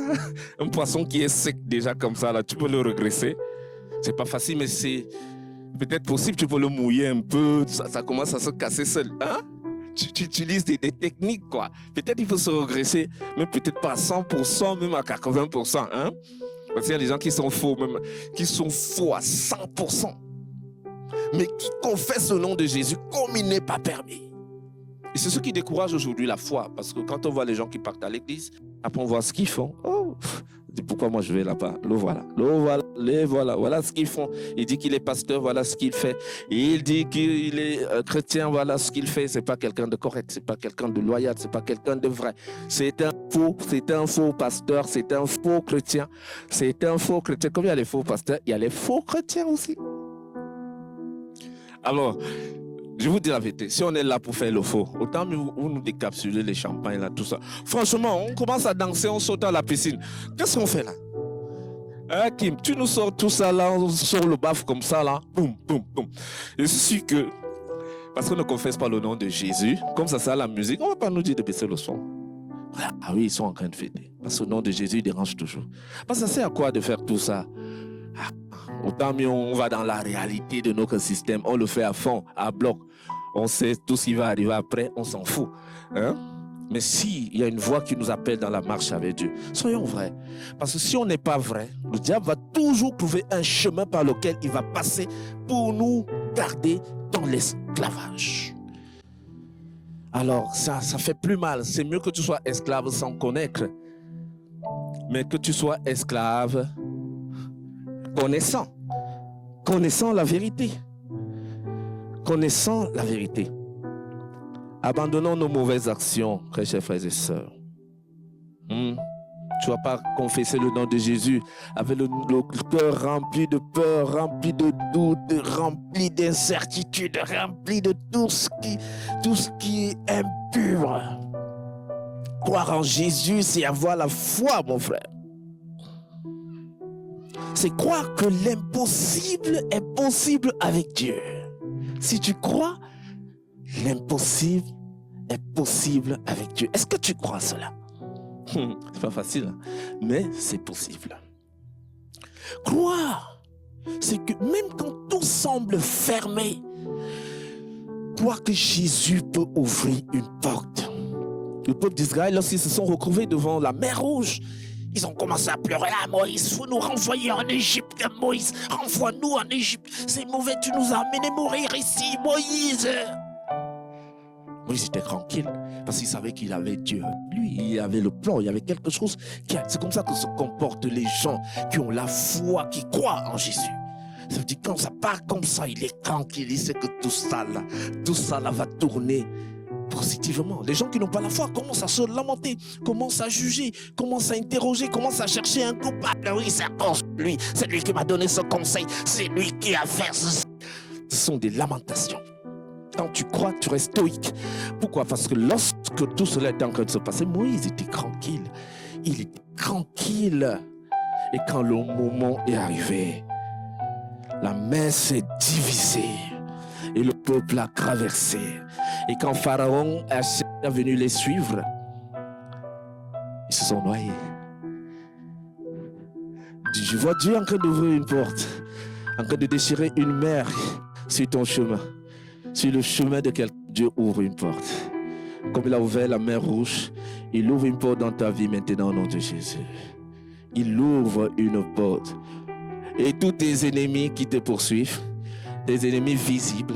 Un poisson qui est sec déjà comme ça, là, tu peux le regresser. C'est pas facile, mais c'est peut-être possible. Tu peux le mouiller un peu, ça commence à se casser seul. Hein? Tu utilises des techniques, quoi. Peut-être il faut se regresser, mais peut-être pas à 100%, même à 80%. Hein? Parce qu'il y a des gens qui sont faux, même, qui sont faux à 100%. Mais qui confessent le nom de Jésus comme il n'est pas permis. Et c'est ce qui décourage aujourd'hui la foi. Parce que quand on voit les gens qui partent à l'église, après on voit ce qu'ils font. Oh, dis pourquoi moi je vais là-bas. Le voilà, les voilà. Voilà ce qu'ils font. Il dit qu'il est pasteur, voilà ce qu'il fait. Il dit qu'il est chrétien, voilà ce qu'il fait. C'est pas quelqu'un de correct, c'est pas quelqu'un de loyal, c'est pas quelqu'un de vrai. C'est un faux pasteur, c'est un faux chrétien. C'est un faux chrétien. Comme il y a les faux pasteurs, il y a les faux chrétiens aussi. Alors, je vous dis la vérité, si on est là pour faire le faux, autant vous nous décapsuler les champagnes, là, tout ça. Franchement, on commence à danser, on saute à la piscine. Qu'est-ce qu'on fait là? Hein, Kim, tu nous sors tout ça là, on sort le baf comme ça là, boum, boum, boum. Je suis sûr que, parce qu'on ne confesse pas le nom de Jésus, comme ça sert la musique, on ne va pas nous dire de baisser le son. Ah oui, ils sont en train de fêter. Parce que le nom de Jésus dérange toujours. Parce que ça sert à quoi de faire tout ça? Autant mieux on va dans la réalité de notre système, on le fait à fond, à bloc. On sait tout ce qui va arriver après, on s'en fout. Hein? Mais s'il y a une voix qui nous appelle dans la marche avec Dieu, soyons vrais. Parce que si on n'est pas vrai, le diable va toujours trouver un chemin par lequel il va passer pour nous garder dans l'esclavage. Alors ça fait plus mal. C'est mieux que tu sois esclave sans connaître, mais que tu sois esclave connaissant la vérité. Connaissant la vérité. Abandonnons nos mauvaises actions, très chers frères et sœurs. Tu ne vas pas confesser le nom de Jésus avec le cœur rempli de peur, rempli de doute, rempli d'incertitude, rempli de tout ce qui est impur. Croire en Jésus, c'est avoir la foi, mon frère. C'est croire que l'impossible est possible avec Dieu. Si tu crois, l'impossible est possible avec Dieu. Est-ce que tu crois cela? C'est pas facile, hein? Mais c'est possible. Croire, c'est que même quand tout semble fermé, croire que Jésus peut ouvrir une porte. Le peuple d'Israël, lorsqu'ils se sont retrouvés devant la mer Rouge, ils ont commencé à pleurer. Ah Moïse, il faut nous renvoyer en Égypte. Moïse, renvoie-nous en Égypte. C'est mauvais, tu nous as amenés mourir ici, Moïse. Moïse était tranquille parce qu'il savait qu'il avait Dieu. Lui, il avait le plan, il y avait quelque chose. C'est comme ça que se comportent les gens qui ont la foi, qui croient en Jésus. Ça veut dire quand ça part comme ça, il est tranquille. Il sait que tout ça là va tourner positivement. Les gens qui n'ont pas la foi commencent à se lamenter, commencent à juger, commencent à interroger, commencent à chercher un coupable. Oui, c'est à cause de lui. C'est lui qui m'a donné ce conseil. C'est lui qui a fait ceci. Ce sont des lamentations. Quand tu crois, tu restes stoïque. Pourquoi? Parce que lorsque tout cela était en train de se passer, Moïse était tranquille. Il était tranquille. Et quand le moment est arrivé, la mer s'est divisée et le peuple a traversé. Et quand Pharaon est venu les suivre, ils se sont noyés. Je vois Dieu en train d'ouvrir une porte, en train de déchirer une mer sur ton chemin. Sur le chemin de quelqu'un, Dieu ouvre une porte. Comme il a ouvert la mer Rouge, il ouvre une porte dans ta vie maintenant au nom de Jésus. Il ouvre une porte. Et tous tes ennemis qui te poursuivent, tes ennemis visibles,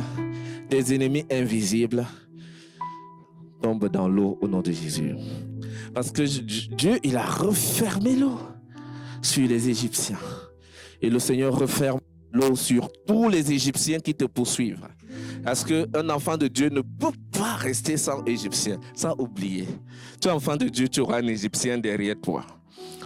tes ennemis invisibles, tombent dans l'eau au nom de Jésus. Parce que Dieu, il a refermé l'eau sur les Égyptiens. Et le Seigneur referme l'eau sur tous les Égyptiens qui te poursuivent. Parce qu'un enfant de Dieu ne peut pas rester sans Égyptien, sans oublier. Tu es enfant de Dieu, tu auras un Égyptien derrière toi.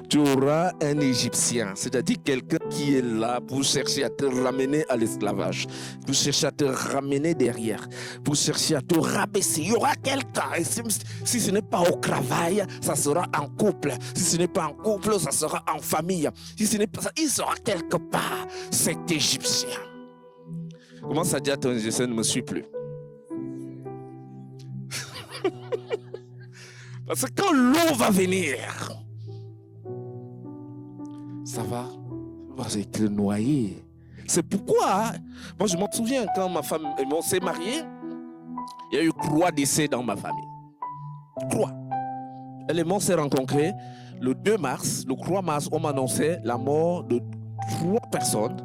Tu auras un Égyptien, c'est-à-dire quelqu'un qui est là pour chercher à te ramener à l'esclavage, pour chercher à te ramener derrière, pour chercher à te rabaisser. Il y aura quelqu'un, et si ce n'est pas au travail, ça sera en couple. Si ce n'est pas en couple, ça sera en famille. Si ce n'est pas ça, il sera quelque part, cet Égyptien. Commence à dire à ton Égyptien, ne me suis plus. Parce que quand l'eau va venir, ça va être noyé. C'est pourquoi, moi je m'en souviens, quand ma femme et moi s'est mariés, il y a eu 3 décès dans ma famille. 3. Elle et moi s'est rencontrés le 2 mars. Le 3 mars, on m'annonçait la mort de 3 personnes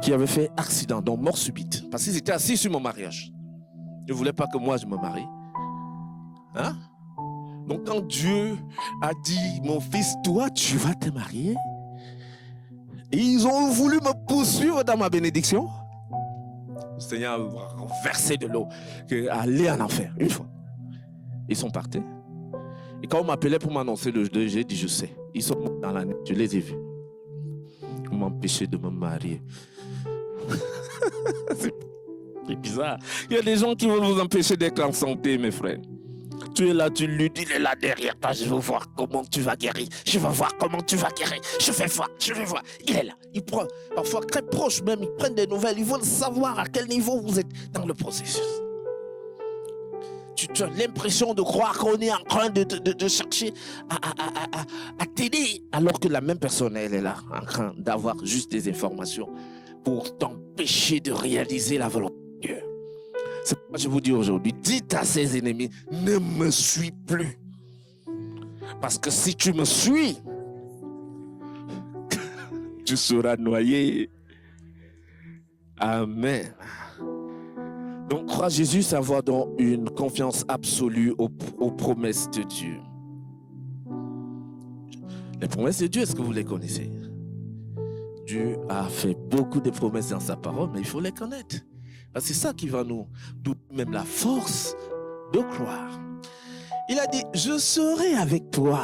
qui avaient fait accident, donc mort subite. Parce qu'ils étaient assis sur mon mariage. Ils ne voulaient pas que moi je me marie. Hein? Donc quand Dieu a dit, mon fils, toi, tu vas te marier, et ils ont voulu me poursuivre dans ma bénédiction, le Seigneur a versé de l'eau, aller en enfer, une fois. Ils sont partis. Et quand on m'appelait pour m'annoncer le deuil, j'ai dit, je sais. Ils sont morts dans la nuit, je les ai vus. Ils m'ont empêché de me marier. C'est bizarre. Il y a des gens qui veulent vous empêcher d'être en santé, mes frères. Tu es là, tu lui dis, il est là derrière toi, je veux voir comment tu vas guérir. Je veux voir comment tu vas guérir. Je vais voir. Il est là. Il prend, parfois très proche même, ils prennent des nouvelles. Ils veulent savoir à quel niveau vous êtes dans le processus. Tu as l'impression de croire qu'on est en train de chercher à t'aider, alors que la même personne, elle est là, en train d'avoir juste des informations pour t'empêcher de réaliser la volonté de Dieu. C'est pourquoi je vous dis aujourd'hui, dites à ses ennemis, ne me suis plus. Parce que si tu me suis, tu seras noyé. Amen. Donc, croire Jésus, c'est avoir donc une confiance absolue aux promesses de Dieu. Les promesses de Dieu, est-ce que vous les connaissez? Dieu a fait beaucoup de promesses dans sa parole, mais il faut les connaître. Parce que c'est ça qui va nous donner même la force de croire. Il a dit, je serai avec toi.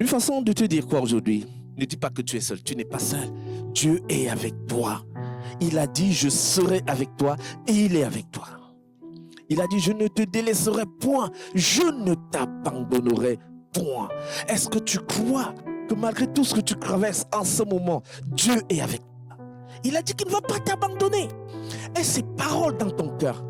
Une façon de te dire quoi aujourd'hui? Ne dis pas que tu es seul, tu n'es pas seul. Dieu est avec toi. Il a dit, je serai avec toi et il est avec toi. Il a dit, je ne te délaisserai point, je ne t'abandonnerai point. Est-ce que tu crois que malgré tout ce que tu traverses en ce moment, Dieu est avec toi? Il a dit qu'il ne va pas t'abandonner. Et ces paroles dans ton cœur,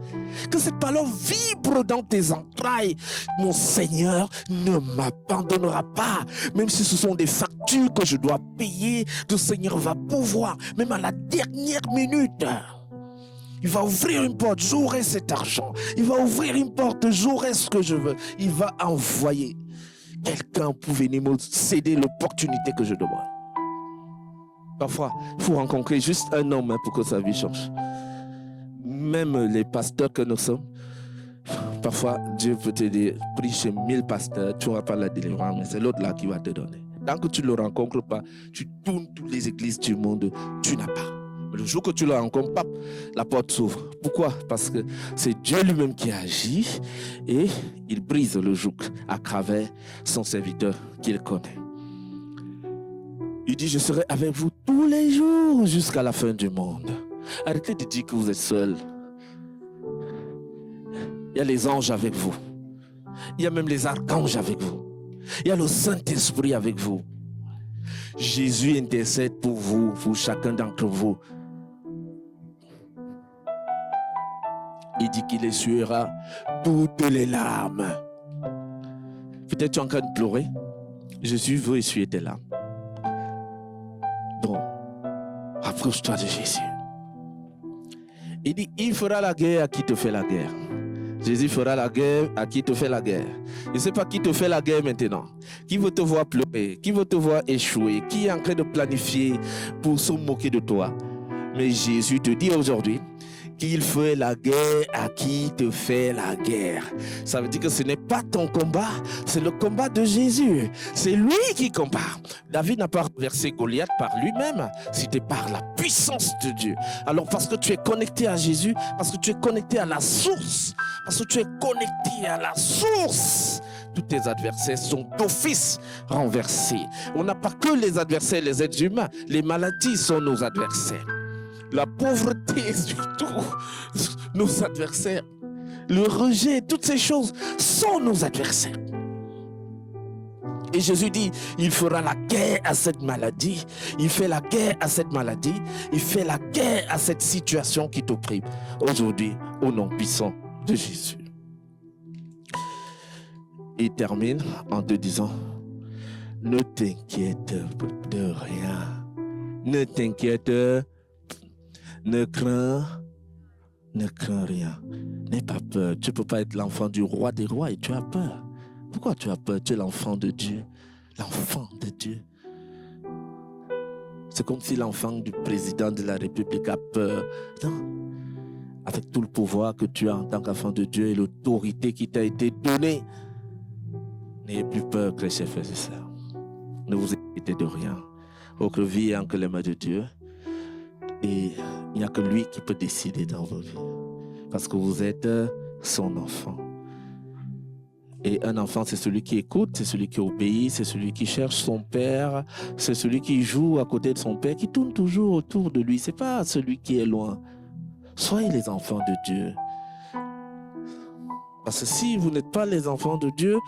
que cette parole vibre dans tes entrailles. Mon Seigneur ne m'abandonnera pas. Même si ce sont des factures que je dois payer, le Seigneur va pouvoir, même à la dernière minute. Il va ouvrir une porte, j'aurai cet argent. Il va ouvrir une porte, j'aurai ce que je veux. Il va envoyer quelqu'un pour venir me céder l'opportunité que je demande. Parfois, il faut rencontrer juste un homme pour que sa vie change. Même les pasteurs que nous sommes, parfois Dieu peut te dire, prie chez 1000 pasteurs, tu n'auras pas la délivrance, mais c'est l'autre là qui va te donner. Tant que tu ne le rencontres pas, tu tournes toutes les églises du monde, tu n'as pas. Mais le jour que tu le rencontres, pap, la porte s'ouvre. Pourquoi? Parce que c'est Dieu lui-même qui agit et il brise le joug à travers son serviteur qu'il connaît. Il dit, je serai avec vous tous les jours jusqu'à la fin du monde. Arrêtez de dire que vous êtes seul. Il y a les anges avec vous. Il y a même les archanges avec vous. Il y a le Saint-Esprit avec vous. Jésus intercède pour vous, pour chacun d'entre vous. Il dit qu'il essuiera toutes les larmes. Peut-être tu es en train de pleurer. Jésus veut essuyer tes larmes. Donc, approche-toi de Jésus. Il dit, il fera la guerre à qui te fait la guerre. Jésus fera la guerre à qui te fait la guerre. Je ne sais pas qui te fait la guerre maintenant. Qui veut te voir pleurer, qui veut te voir échouer, qui est en train de planifier pour se moquer de toi. Mais Jésus te dit aujourd'hui qu'il fait la guerre à qui te fait la guerre. Ça veut dire que ce n'est pas ton combat, c'est le combat de Jésus. C'est lui qui combat. David n'a pas renversé Goliath par lui-même, c'était par la puissance de Dieu. Alors parce que tu es connecté à Jésus, parce que tu es connecté à la source, parce que tu es connecté à la source, tous tes adversaires sont d'office renversés. On n'a pas que les adversaires, les êtres humains, les maladies sont nos adversaires. La pauvreté, surtout, nos adversaires. Le rejet, toutes ces choses sont nos adversaires. Et Jésus dit, il fera la guerre à cette maladie. Il fait la guerre à cette maladie. Il fait la guerre à cette situation qui t'opprime. Aujourd'hui, au nom puissant de Jésus. Il termine en te disant, ne t'inquiète de rien. Ne t'inquiète pas. Ne crains rien. N'aie pas peur. Tu ne peux pas être l'enfant du roi des rois et tu as peur. Pourquoi tu as peur? Tu es l'enfant de Dieu. L'enfant de Dieu. C'est comme si l'enfant du président de la République a peur. Non. Avec tout le pouvoir que tu as en tant qu'enfant de Dieu et l'autorité qui t'a été donnée, N'ayez plus peur, chers frères et sœurs. Ne vous inquiétez de rien. Votre vie est entre les mains de Dieu. Et il n'y a que lui qui peut décider dans vos vies. Parce que vous êtes son enfant. Et un enfant, c'est celui qui écoute, c'est celui qui obéit, c'est celui qui cherche son père, c'est celui qui joue à côté de son père, qui tourne toujours autour de lui. Ce n'est pas celui qui est loin. Soyez les enfants de Dieu. Parce que si vous n'êtes pas les enfants de Dieu,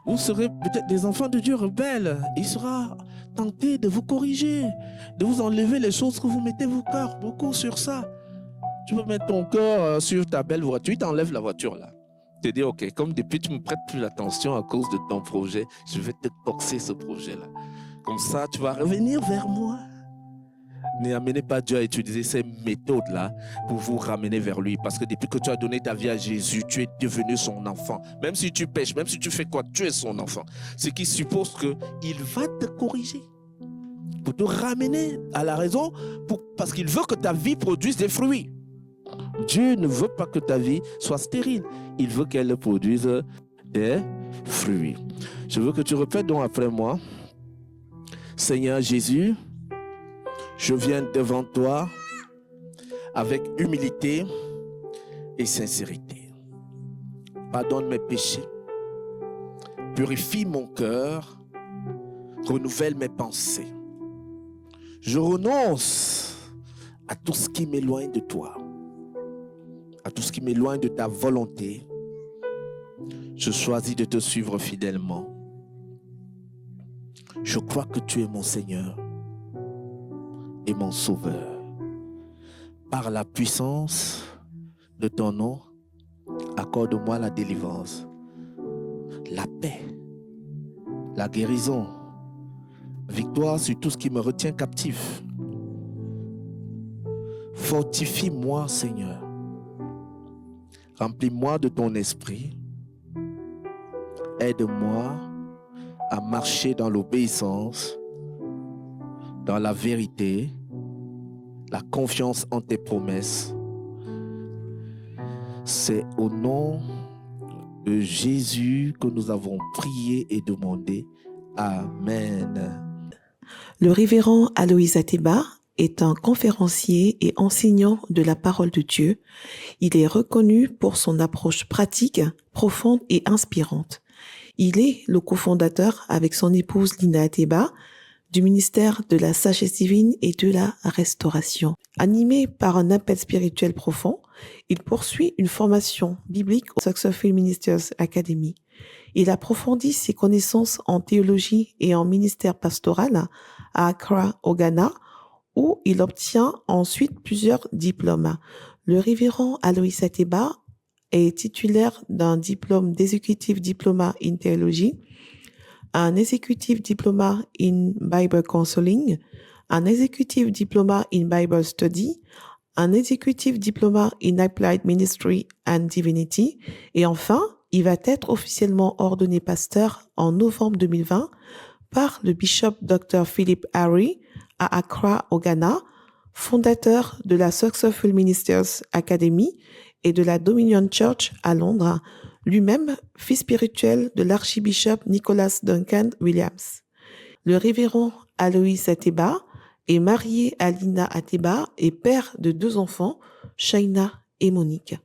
vous serez peut-être des enfants de Dieu rebelles. Il sera tenté de vous corriger, de vous enlever les choses que vous mettez vos cœurs beaucoup sur ça. Tu peux mettre ton cœur sur ta belle voiture, il t'enlève la voiture là. Tu te dis, ok, comme depuis tu ne me prêtes plus l'attention à cause de ton projet, je vais te toxer ce projet-là. Comme ça, tu vas revenir vers moi. N'amenez pas Dieu à utiliser ces méthodes-là pour vous ramener vers lui. Parce que depuis que tu as donné ta vie à Jésus, tu es devenu son enfant. Même si tu pêches, même si tu fais quoi, tu es son enfant. Ce qui suppose qu'il va te corriger. Pour te ramener à la raison, parce qu'il veut que ta vie produise des fruits. Dieu ne veut pas que ta vie soit stérile. Il veut qu'elle produise des fruits. Je veux que tu répètes donc après moi. Seigneur Jésus, je viens devant toi avec humilité et sincérité. Pardonne mes péchés. Purifie mon cœur. Renouvelle mes pensées. Je renonce à tout ce qui m'éloigne de toi. À tout ce qui m'éloigne de ta volonté. Je choisis de te suivre fidèlement. Je crois que tu es mon Seigneur et mon Sauveur. Par la puissance de ton nom, accorde-moi la délivrance, la paix, la guérison, victoire sur tout ce qui me retient captif. Fortifie-moi, Seigneur. Remplis-moi de ton esprit. Aide-moi à marcher dans l'obéissance, dans la vérité, la confiance en tes promesses. C'est au nom de Jésus que nous avons prié et demandé. Amen. Le révérend Aloïs Ateba est un conférencier et enseignant de la parole de Dieu. Il est reconnu pour son approche pratique, profonde et inspirante. Il est le cofondateur avec son épouse Lina Ateba du ministère de la sagesse divine et de la restauration. Animé par un appel spirituel profond, il poursuit une formation biblique au Successful Ministers Academy. Il approfondit ses connaissances en théologie et en ministère pastoral à Accra, au Ghana, où il obtient ensuite plusieurs diplômes. Le révérend Aloïs Ateba est titulaire d'un diplôme d'executive diploma in théologie, un executive diploma in Bible counseling, un executive diploma in Bible study, un executive diploma in applied ministry and divinity, et enfin, il va être officiellement ordonné pasteur en novembre 2020 par le bishop Dr. Philip Harry à Accra, au Ghana, fondateur de la Successful Ministers Academy et de la Dominion Church à Londres, lui-même fils spirituel de l'archibishop Nicholas Duncan Williams. Le révérend Aloïs Ateba est marié à Lina Ateba et père de 2 enfants, Shaina et Monique.